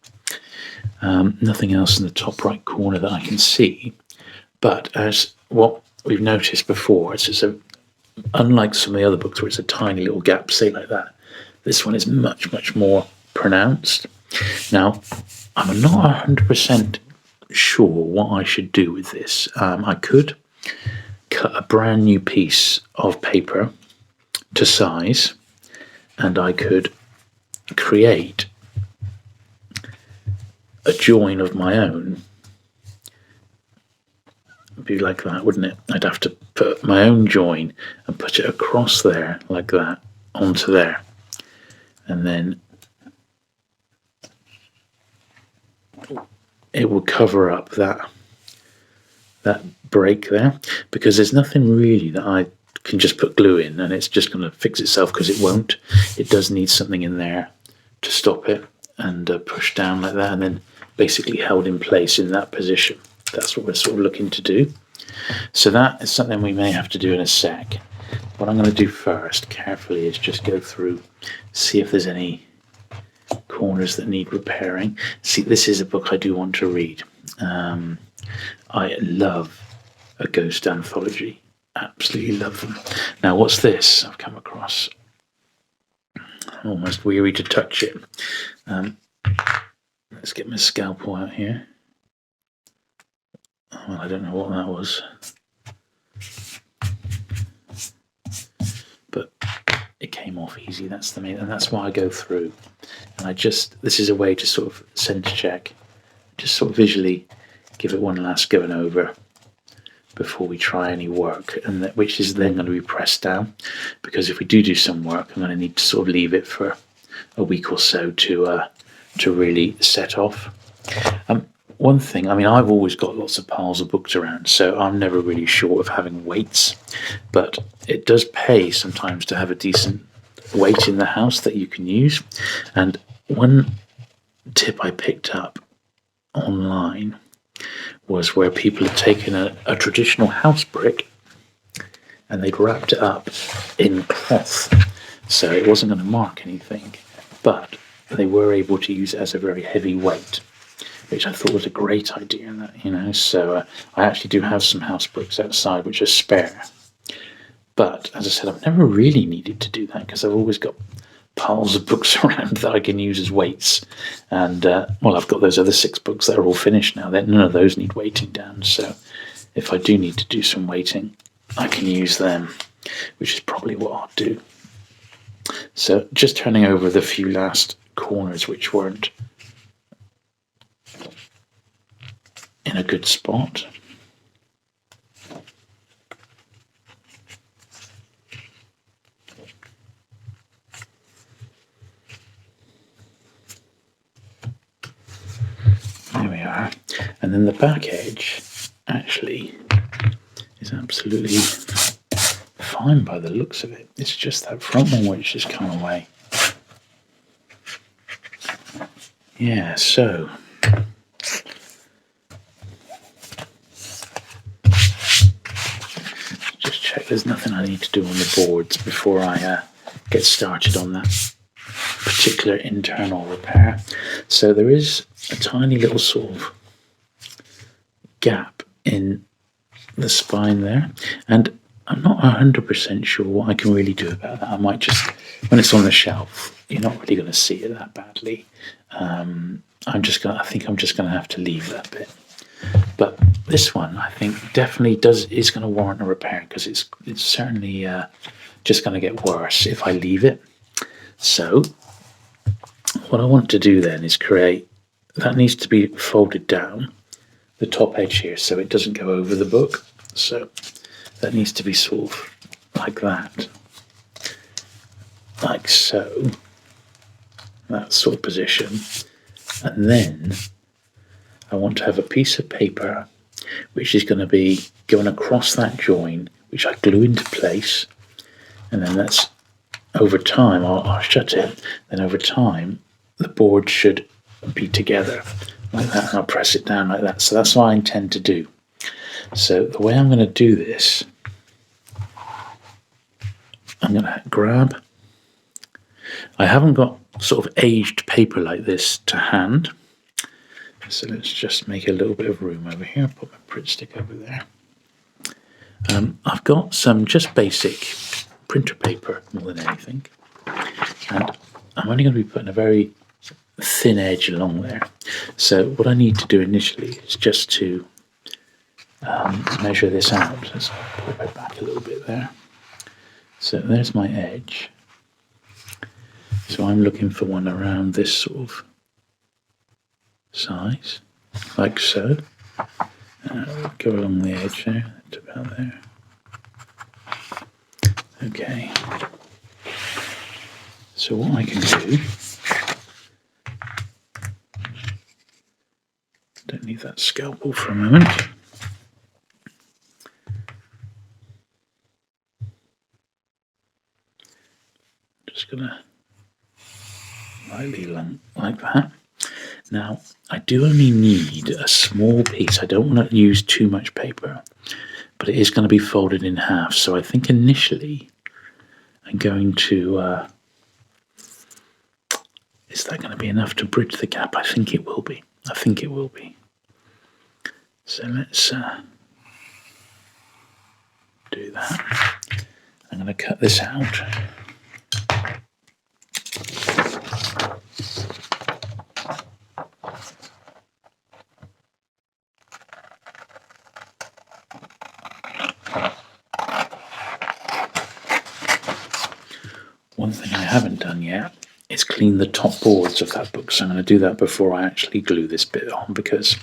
Nothing else in the top right corner that I can see. But as what we've noticed before, it's unlike some of the other books where it's a tiny little gap, say like that, this one is much, much more pronounced. Now, I'm not 100% sure what I should do with this. I could cut a brand new piece of paper to size, and I could create a join of my own. It'd be like that, wouldn't it? I'd have to put my own join and put it across there like that onto there, and then it will cover up that break there, because there's nothing really that I can just put glue in and it's just going to fix itself, because it won't. It does need something in there to stop it and push down like that, and then basically held in place in that position. That's what we're sort of looking to do. So that is something we may have to do in a sec. What I'm going to do first, carefully, is just go through, see if there's any corners that need repairing. See, this is a book I do want to read. I love a ghost anthology. Absolutely love them. Now, what's this I've come across? I'm almost weary to touch it. Let's get my scalpel out here. Well, I don't know what that was, but it came off easy. That's the main, and that's why I go through. And this is a way to sort of sense check, just sort of visually give it one last going over before we try any work, and which is then going to be pressed down, because if we do some work, I'm going to need to sort of leave it for a week or so to really set off. One thing, I mean, I've always got lots of piles of books around, so I'm never really short of having weights, but it does pay sometimes to have a decent weight in the house that you can use. And one tip I picked up online was where people had taken a traditional house brick and they'd wrapped it up in cloth, so it wasn't going to mark anything, but they were able to use it as a very heavy weight, which I thought was a great idea. So I actually do have some house bricks outside which are spare. But as I said, I've never really needed to do that because I've always got piles of books around that I can use as weights. And I've got those other 6 books that are all finished now. None of those need weighting down. So if I do need to do some weighting, I can use them, which is probably what I'll do. So just turning over the few last corners which weren't in a good spot. There we are. And then the back edge actually is absolutely fine by the looks of it. It's just that front one which has come away. Yeah, so just check there's nothing I need to do on the boards before I get started on that particular internal repair. So there is a tiny little sort of gap in the spine there, and I'm not 100% sure what I can really do about that. I might just, when it's on the shelf, you're not really going to see it that badly. I think I'm just going to have to leave that bit. But this one, I think, definitely is going to warrant a repair, because it's certainly just going to get worse if I leave it. So what I want to do then is create, that needs to be folded down, the top edge here, so it doesn't go over the book. So that needs to be sort of like that, like so, that sort of position. And then I want to have a piece of paper which is going to be going across that join, which I glue into place, and then that's, over time, I'll shut it, then over time the board should be together like that, and I'll press it down like that. So that's what I intend to do. So the way I'm going to do this, I'm going to grab, I haven't got sort of aged paper like this to hand, so let's just make a little bit of room over here. Put my Pritt stick over there. I've got some just basic printer paper more than anything, and I'm only going to be putting a very thin edge along there. So what I need to do initially is just to measure this out. Let's pop it back a little bit there. So there's my edge. So I'm looking for one around this sort of size, like so. Go along the edge there, to about there. Okay. So what I can do, don't need that scalpel for a moment. Just gonna lightly like that. Now, I do only need a small piece. I don't want to use too much paper, but it is going to be folded in half. So I think initially I'm going to, is that going to be enough to bridge the gap? I think it will be. So let's do that. I'm going to cut this out. One thing I haven't done yet is clean the top boards of that book, so I'm going to do that before I actually glue this bit on, because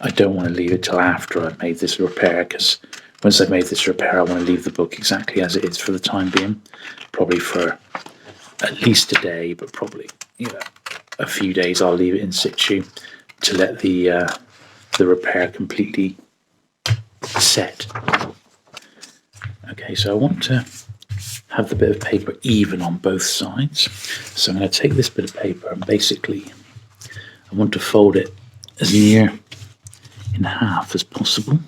I don't want to leave it till after I've made this repair, because once I've made this repair I want to leave the book exactly as it is for the time being, probably for at least a day, but probably a few days I'll leave it in situ to let the repair completely set. Okay, so I want to have the bit of paper even on both sides, so I'm going to take this bit of paper and basically I want to fold it as near in half as possible,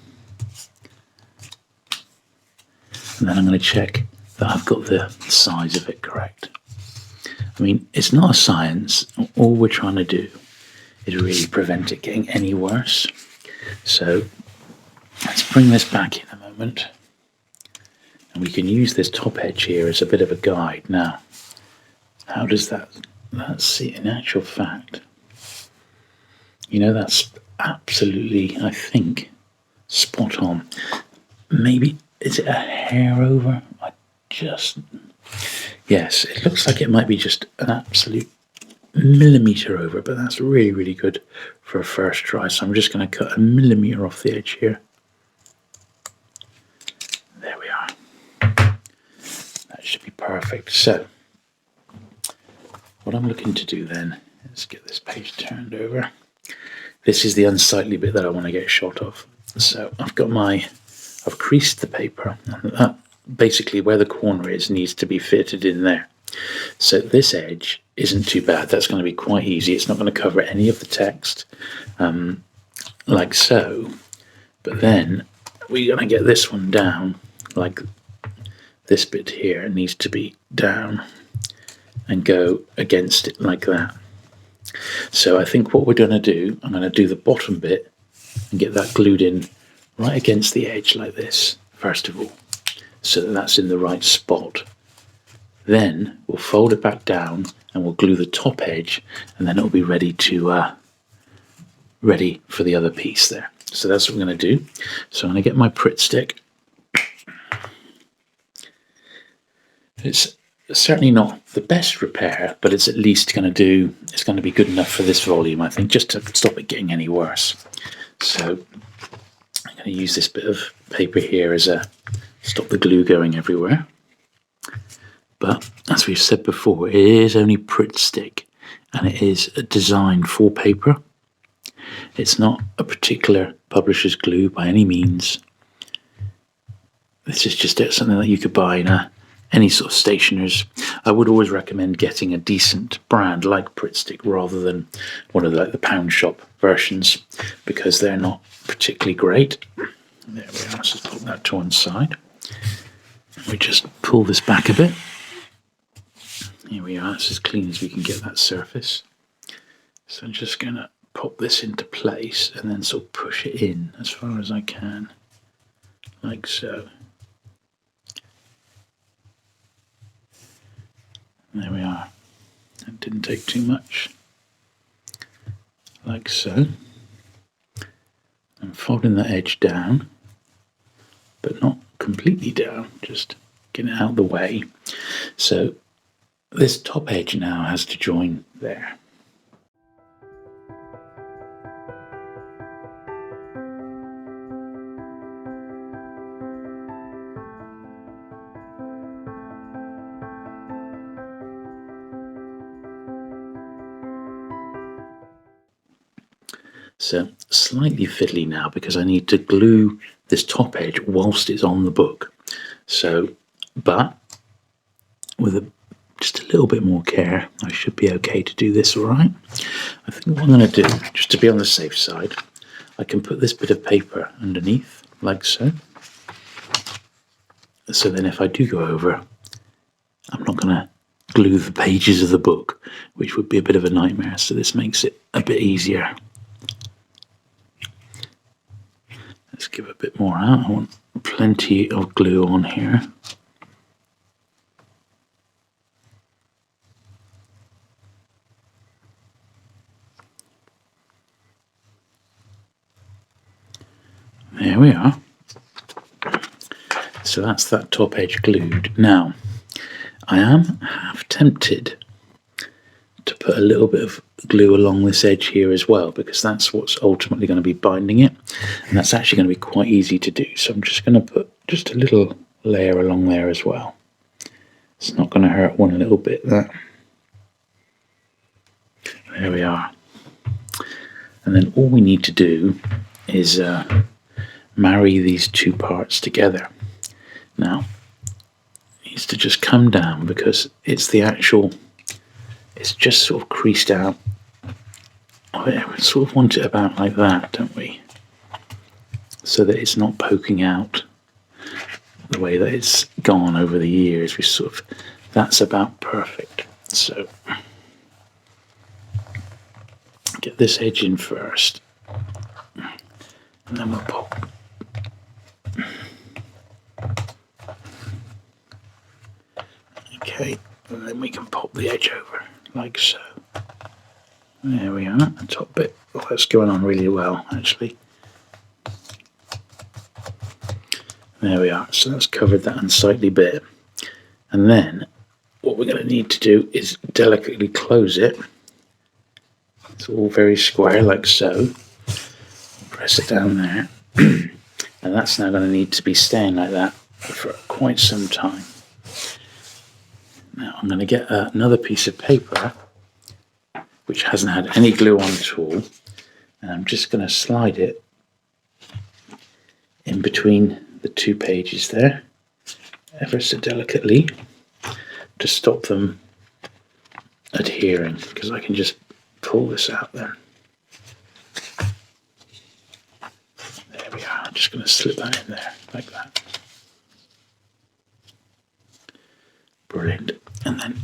and then I'm going to check that I've got the size of it correct. I mean, it's not a science. All we're trying to do is really prevent it getting any worse. So let's bring this back in a moment, and we can use this top edge here as a bit of a guide. Now, how does that, let's see, in actual fact, that's absolutely, I think, spot on. Maybe, is it a hair over? Yes, it looks like it might be just an absolute millimetre over, but that's really, really good for a first try. So I'm just going to cut a millimetre off the edge here. There we are. That should be perfect. So what I'm looking to do then is get this page turned over. This is the unsightly bit that I want to get a shot of. So I've creased the paper, and that basically where the corner is needs to be fitted in there. So this edge isn't too bad. That's going to be quite easy. It's not going to cover any of the text, like so. But then we're going to get this one down, like this bit here. It needs to be down and go against it like that. So I think what we're going to do, I'm going to do the bottom bit and get that glued in right against the edge like this, first of all, so that that's in the right spot. Then we'll fold it back down and we'll glue the top edge, and then it'll be ready for the other piece there. So that's what we're going to do. So I'm going to get my Pritt stick. It's certainly not the best repair, but it's at least going to be good enough for this volume, I think, just to stop it getting any worse. So I'm going to use this bit of paper here as a stop the glue going everywhere. But as we've said before, it is only Pritt stick, and it is designed for paper. It's not a particular publisher's glue by any means. This is just something that you could buy in any sort of stationers. I would always recommend getting a decent brand like Pritt stick rather than one of the pound shop versions, because they're not particularly great. There we are. Let's just put that to one side. We just pull this back a bit. Here we are. It's as clean as we can get that surface. So I'm just going to pop this into place and then sort of push it in as far as I can, like so. There we are. That didn't take too much. Like so. I'm folding the edge down, but not completely down, just getting it out of the way. So this top edge now has to join there. So slightly fiddly now because I need to glue this top edge whilst it's on the book. So, but with just a little bit more care, I should be okay to do this all right. I think what I'm going to do, just to be on the safe side, I can put this bit of paper underneath, like so. So then if I do go over, I'm not going to glue the pages of the book, which would be a bit of a nightmare. So this makes it a bit easier. Let's give a bit more out. I want plenty of glue on here. There we are. So that's that top edge glued. Now, I am half tempted to put a little bit of glue along this edge here as well, because that's what's ultimately going to be binding it, and that's actually going to be quite easy to do. So I'm just going to put just a little layer along there as well. It's not going to hurt one little bit. There we are. And then all we need to do is marry these two parts together. Now, it needs to just come down because it's just sort of creased out. Oh yeah, we sort of want it about like that, don't we? So that it's not poking out the way that it's gone over the years. That's about perfect. So get this edge in first, and then we'll pop. Okay, and then we can pop the edge over like so. There we are, the top bit. Oh, that's going on really well, actually. There we are, so that's covered that unsightly bit. And then what we're going to need to do is delicately close it. It's all very square, like so. Press it down there. And that's now going to need to be staying like that for quite some time. Now I'm going to get another piece of paper which hasn't had any glue on at all, and I'm just going to slide it in between the two pages there, ever so delicately, to stop them adhering, because I can just pull this out then. There we are. I'm just going to slip that in there like that. Brilliant. And then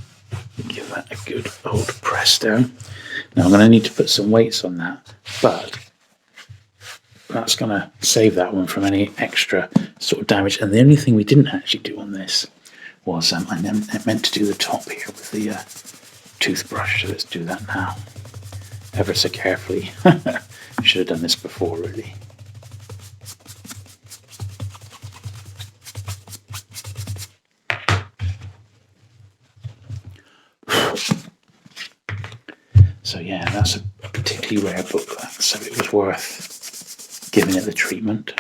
give that a good old press down. Now I'm going to need to put some weights on that, but that's going to save that one from any extra sort of damage. And the only thing we didn't actually do on this was I meant to do the top here with the toothbrush, so let's do that now. Ever so carefully. Should have done this before, really. So yeah, that's a particularly rare book, so it was worth giving it the treatment.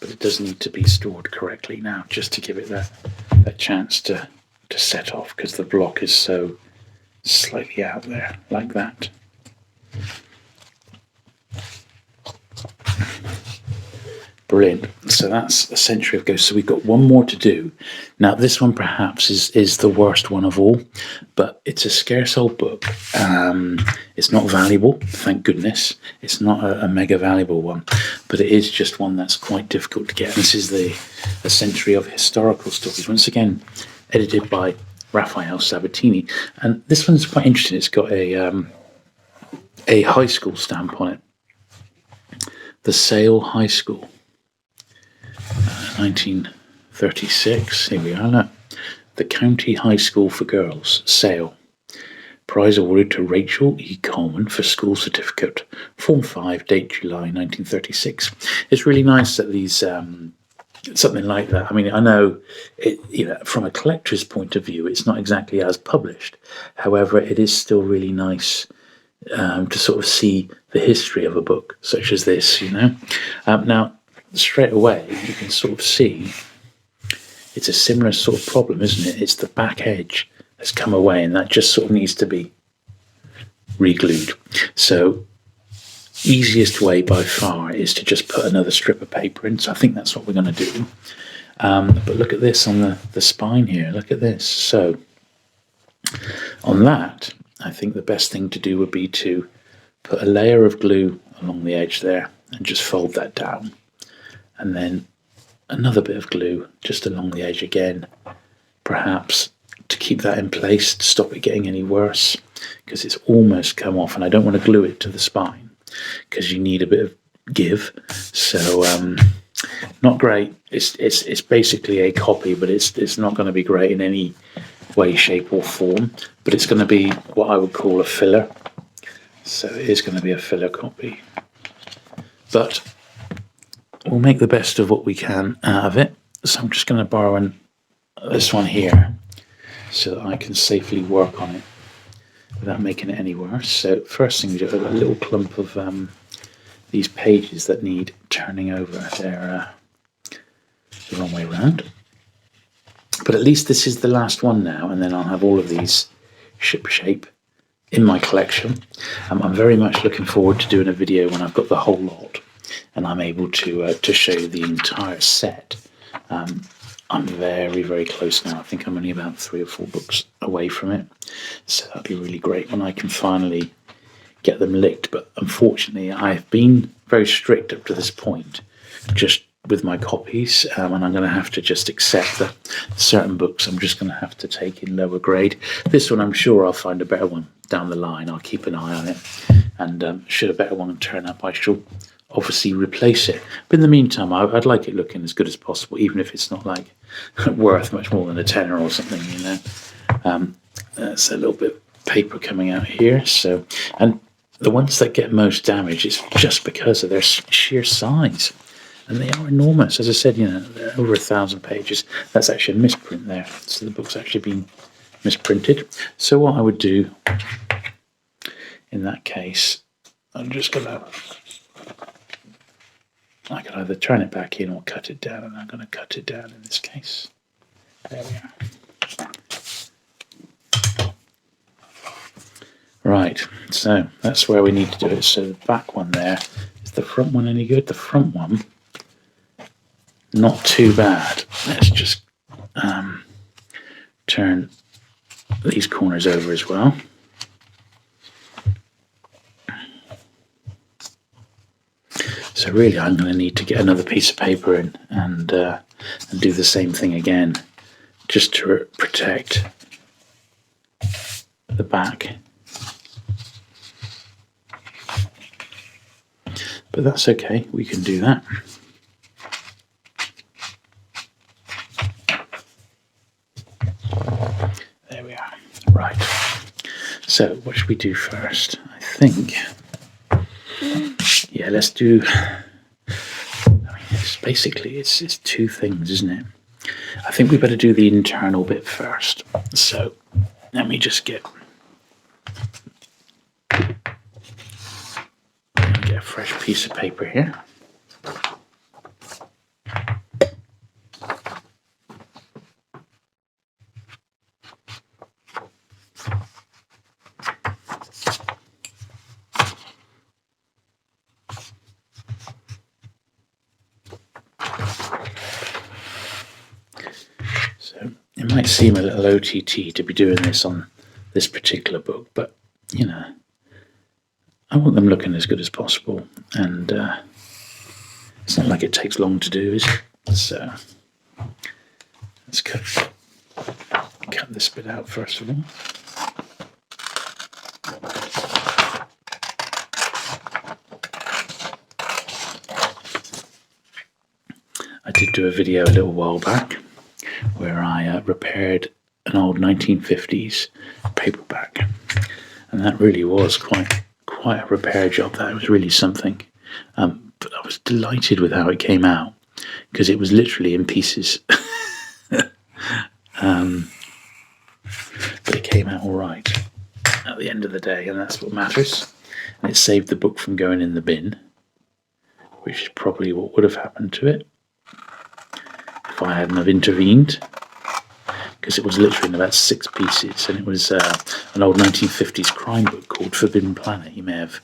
But it does need to be stored correctly now, just to give it that chance to set off, because the block is so slightly out there, like that. Brilliant. So that's a century of ghosts. So we've got one more to do. Now this one perhaps is the worst one of all, but it's a scarce old book. It's not valuable, thank goodness. It's not a mega valuable one, but it is just one that's quite difficult to get. This is a century of historical stories, once again edited by Raphael Sabatini. And this one's quite interesting. It's got a high school stamp on it. The Sale High School. 1936, here we are now. The County High School for Girls, Sale. Prize awarded to Rachel E. Coleman for school certificate. Form 5, date July 1936. It's really nice that these, something like that. I mean, I know, from a collector's point of view, it's not exactly as published. However, it is still really nice to sort of see the history of a book such as this, Now, straight away, you can sort of see it's a similar sort of problem, isn't it? It's the back edge has come away, and that just sort of needs to be re-glued. So, easiest way by far is to just put another strip of paper in. So I think that's what we're going to do. But look at this on the spine here. Look at this. So, on that, I think the best thing to do would be to put a layer of glue along the edge there and just fold that down. And then another bit of glue just along the edge again, perhaps to keep that in place, to stop it getting any worse, because it's almost come off, and I don't want to glue it to the spine because you need a bit of give. So not great. It's basically a copy, but it's not going to be great in any way, shape or form, but it's going to be what I would call a filler. So it is going to be a filler copy, but we'll make the best of what we can out of it. So I'm just going to borrow this one here so that I can safely work on it without making it any worse. So first thing we do, I've got a little clump of these pages that need turning over. They're the wrong way around. But at least this is the last one now, and then I'll have all of these shipshape in my collection. I'm very much looking forward to doing a video when I've got the whole lot and I'm able to show you the entire set. I'm very, very close now. I think I'm only about 3 or 4 books away from it. So that'll be really great when I can finally get them licked. But unfortunately, I've been very strict up to this point, just with my copies, and I'm going to have to just accept that certain books I'm just going to have to take in lower grade. This one, I'm sure I'll find a better one down the line. I'll keep an eye on it, and should a better one turn up, I shall obviously replace it. But in the meantime, I'd like it looking as good as possible, even if it's not like worth much more than a tenner or something, you know. That's a little bit of paper coming out here. So, and the ones that get most damage is just because of their sheer size. And they are enormous. As I said, you know, they're over 1,000 pages. That's actually a misprint there. So the book's actually been misprinted. So what I would do in that case, I'm just going to, I can either turn it back in or cut it down, and I'm going to cut it down in this case. There we are. Right, so that's where we need to do it. So the back one there, is the front one any good? The front one, not too bad. Let's just turn these corners over as well. So really I'm going to need to get another piece of paper in and do the same thing again, just to protect the back. But that's okay, we can do that. There we are. Right. So what should we do first? I think, yeah, let's do, I mean, it's 2 things, isn't it? I think we better do the internal bit first. So let me just get a fresh piece of paper here. It might seem a little OTT to be doing this on this particular book, but, you know, I want them looking as good as possible, and it's not like it takes long to do, is it? So let's cut this bit out first of all. I did do a video a little while back where I repaired an old 1950s paperback, and that really was quite a repair job. That was really something. But I was delighted with how it came out, because it was literally in pieces. But it came out all right at the end of the day, and that's what matters. And it saved the book from going in the bin, which is probably what would have happened to it if I hadn't have intervened, because it was literally in about 6 pieces, and it was an old 1950s crime book called Forbidden Planet. You may have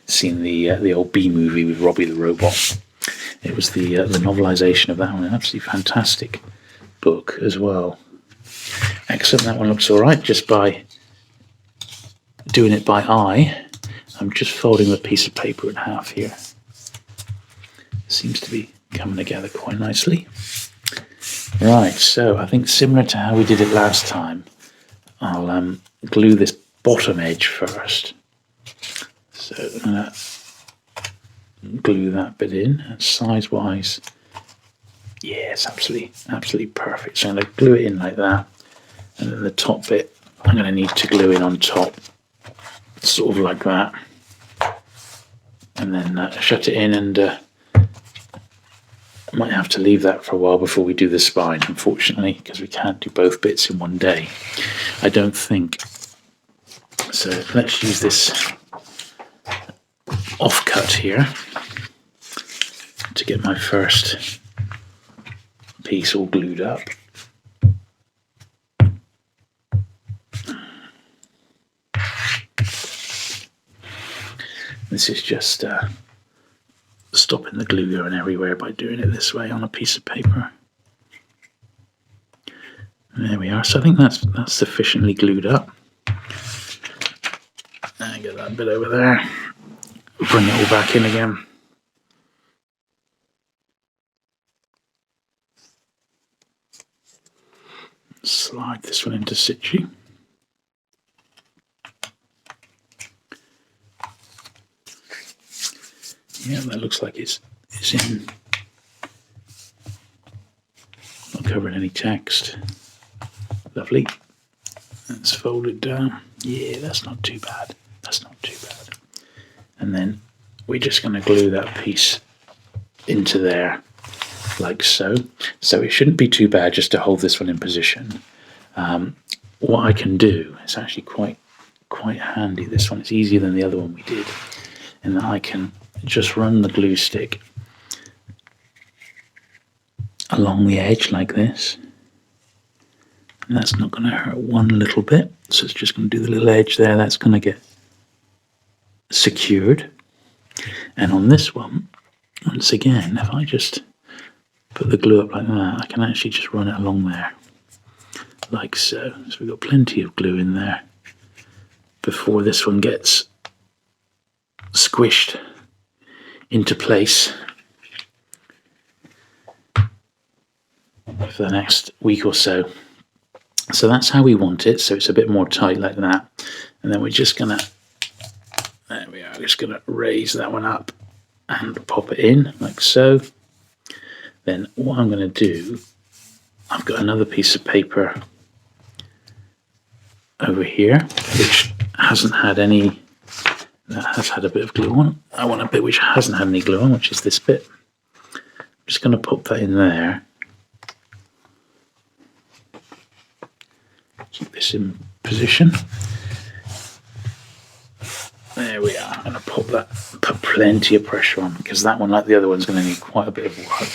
seen the old B movie with Robbie the Robot. It was the novelisation of that one, an absolutely fantastic book as well. Excellent, that one looks all right just by doing it by eye. I'm just folding the piece of paper in half here. Seems to be coming together quite nicely. Right, so I think similar to how we did it last time, I'll glue this bottom edge first. So I'm going to glue that bit in, and size-wise, yeah, it's absolutely perfect. So I'm going to glue it in like that, and then the top bit I'm going to need to glue in on top, sort of like that, and then shut it in, and might have to leave that for a while before we do the spine, unfortunately, because we can't do both bits in one day. I don't think So let's use this offcut here to get my first piece all glued up. This is just stopping the glue going everywhere by doing it this way on a piece of paper. There we are. So I think that's sufficiently glued up. And get that bit over there. Bring it all back in again. Slide this one into situ. Yeah, that looks like it's in. Not covering any text. Lovely. Let's fold it down. Yeah, that's not too bad. That's not too bad. And then we're just going to glue that piece into there, like so. So it shouldn't be too bad just to hold this one in position. What I can do is actually quite handy. This one is easier than the other one we did, in that I can just run the glue stick along the edge like this. And that's not going to hurt one little bit. So it's just going to do the little edge there. That's going to get secured. And on this one, once again, if I just put the glue up like that, I can actually just run it along there, like so. So we've got plenty of glue in there before this one gets squished into place for the next week or so. So that's how we want it. So it's a bit more tight like that. And then we're just going to, there we are, just going to raise that one up and pop it in like so. Then what I'm going to do, I've got another piece of paper over here, which hasn't had any, that has had a bit of glue on. I want a bit which hasn't had any glue on, which is this bit. I'm just going to pop that in there. Keep this in position. There we are. I'm going to pop that, put plenty of pressure on, because that one, like the other one, is going to need quite a bit of work.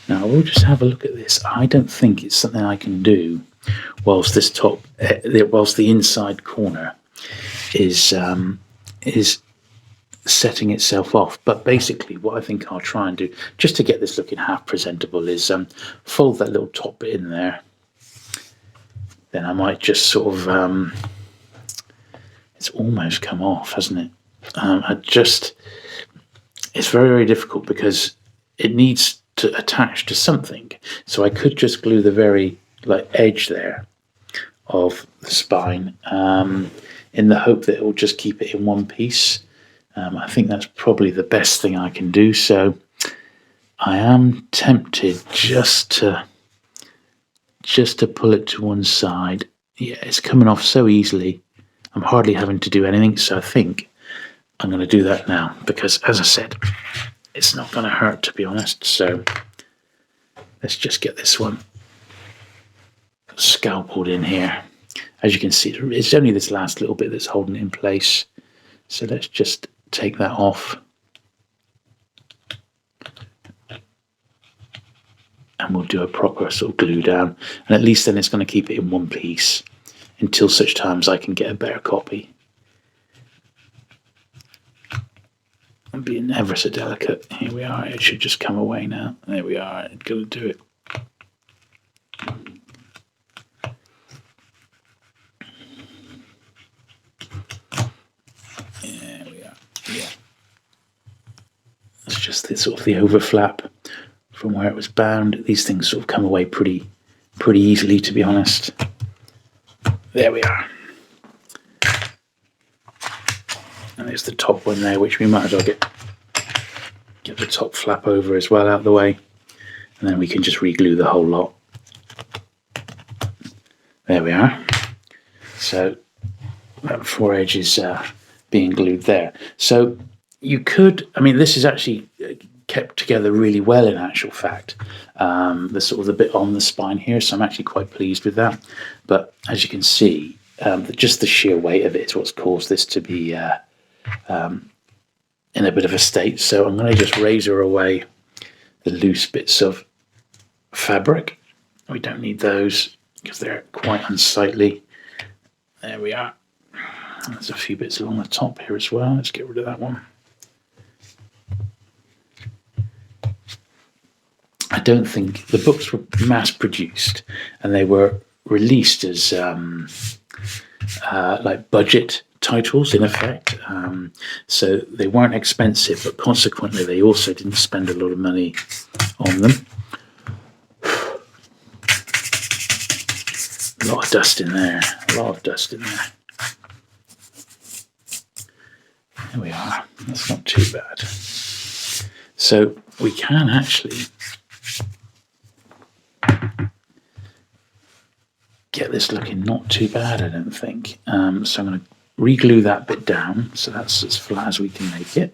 Now we'll just have a look at this. I don't think it's something I can do whilst this top, whilst the inside corner is setting itself off. But basically, what I think I'll try and do, just to get this looking half presentable, is fold that little top bit in there. Then I might just sort of, it's almost come off, hasn't it? It's very, very difficult because it needs to attach to something. So I could just glue the very edge there of the spine in the hope that it will just keep it in one piece. I think that's probably the best thing I can do. So I am tempted just to pull it to one side. Yeah, it's coming off so easily. I'm hardly having to do anything, so I think I'm going to do that now, because as I said, it's not going to hurt, to be honest. So let's just get this one scalpeled in here. As you can see, it's only this last little bit that's holding it in place. So let's just take that off. And we'll do a proper sort of glue down. And at least then it's going to keep it in one piece until such times I can get a better copy. I'm being ever so delicate. Here we are. It should just come away now. There we are. It's going to do it. There we are. Yeah. That's just the sort of the overflap from where it was bound. These things sort of come away pretty easily, to be honest. There we are. And there's the top one there, which we might as well get the top flap over as well out of the way. And then we can just re-glue the whole lot. There we are. So that foredge is being glued there. So you could, I mean, this is actually kept together really well in actual fact. The sort of the bit on the spine here, so I'm actually quite pleased with that. But as you can see, just the sheer weight of it is what's caused this to be in a bit of a state. So I'm going to just razor away the loose bits of fabric. We don't need those because they're quite unsightly. There we are. There's a few bits along the top here as well. Let's get rid of that one. I don't think the books were mass produced, and they were released as like budget titles in effect. So they weren't expensive, but consequently they also didn't spend a lot of money on them. A lot of dust in there. A lot of dust in there. There we are. That's not too bad. So we can actually get this looking not too bad, I don't think. So I'm going to re-glue that bit down so that's as flat as we can make it.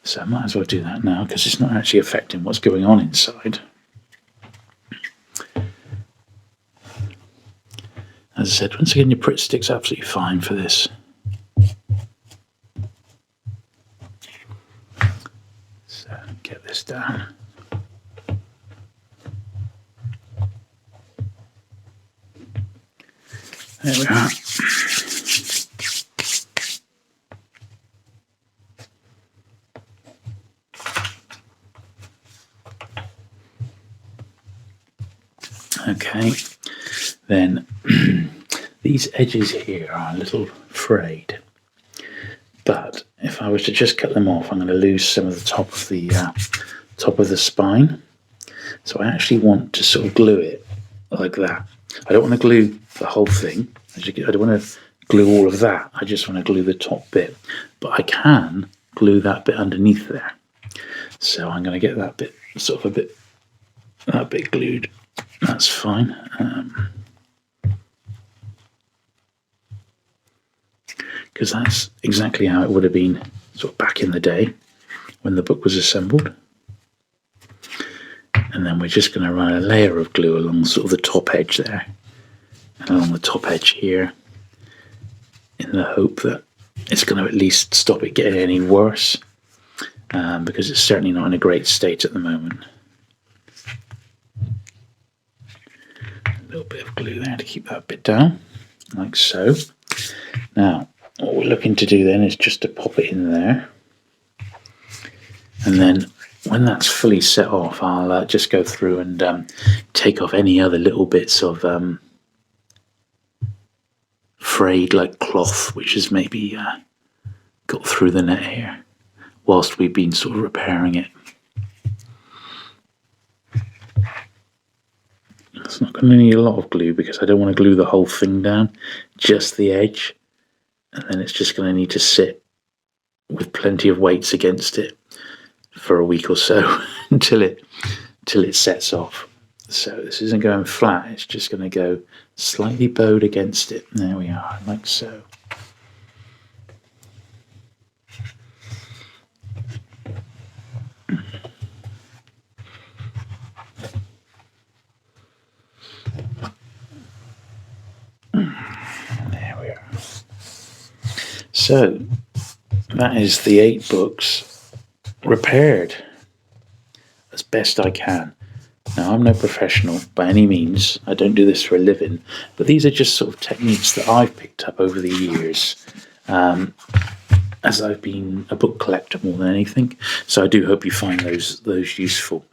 So I might as well do that now because it's not actually affecting what's going on inside. As I said, once again, your Pritt stick's absolutely fine for this. So get this down. There we are. Okay, then these edges here are a little frayed, but if I was to just cut them off, I'm going to lose some of the top of the spine. So I actually want to sort of glue it like that. I don't want to glue the whole thing. I don't want to glue all of that. I just want to glue the top bit, but I can glue that bit underneath there. So I'm going to get that bit that bit glued. That's fine. Because that's exactly how it would have been sort of back in the day when the book was assembled. And then we're just going to run a layer of glue along sort of the top edge there and along the top edge here in the hope that it's going to at least stop it getting any worse, because it's certainly not in a great state at the moment. A little bit of glue there to keep that bit down, like so. Now, what we're looking to do then is just to pop it in there, and then when that's fully set off, I'll just go through and take off any other little bits of frayed like cloth which has maybe got through the net here whilst we've been sort of repairing it. It's not going to need a lot of glue because I don't want to glue the whole thing down, just the edge, and then it's just going to need to sit with plenty of weights against it for a week or so until it sets off. So this isn't going flat, it's just going to go slightly bowed against it. There we are, like so. There we are. So that is the 8 books repaired as best I can. Now, I'm no professional by any means. I don't do this for a living, but these are just sort of techniques that I've picked up over the years as I've been a book collector more than anything. So I do hope you find those useful.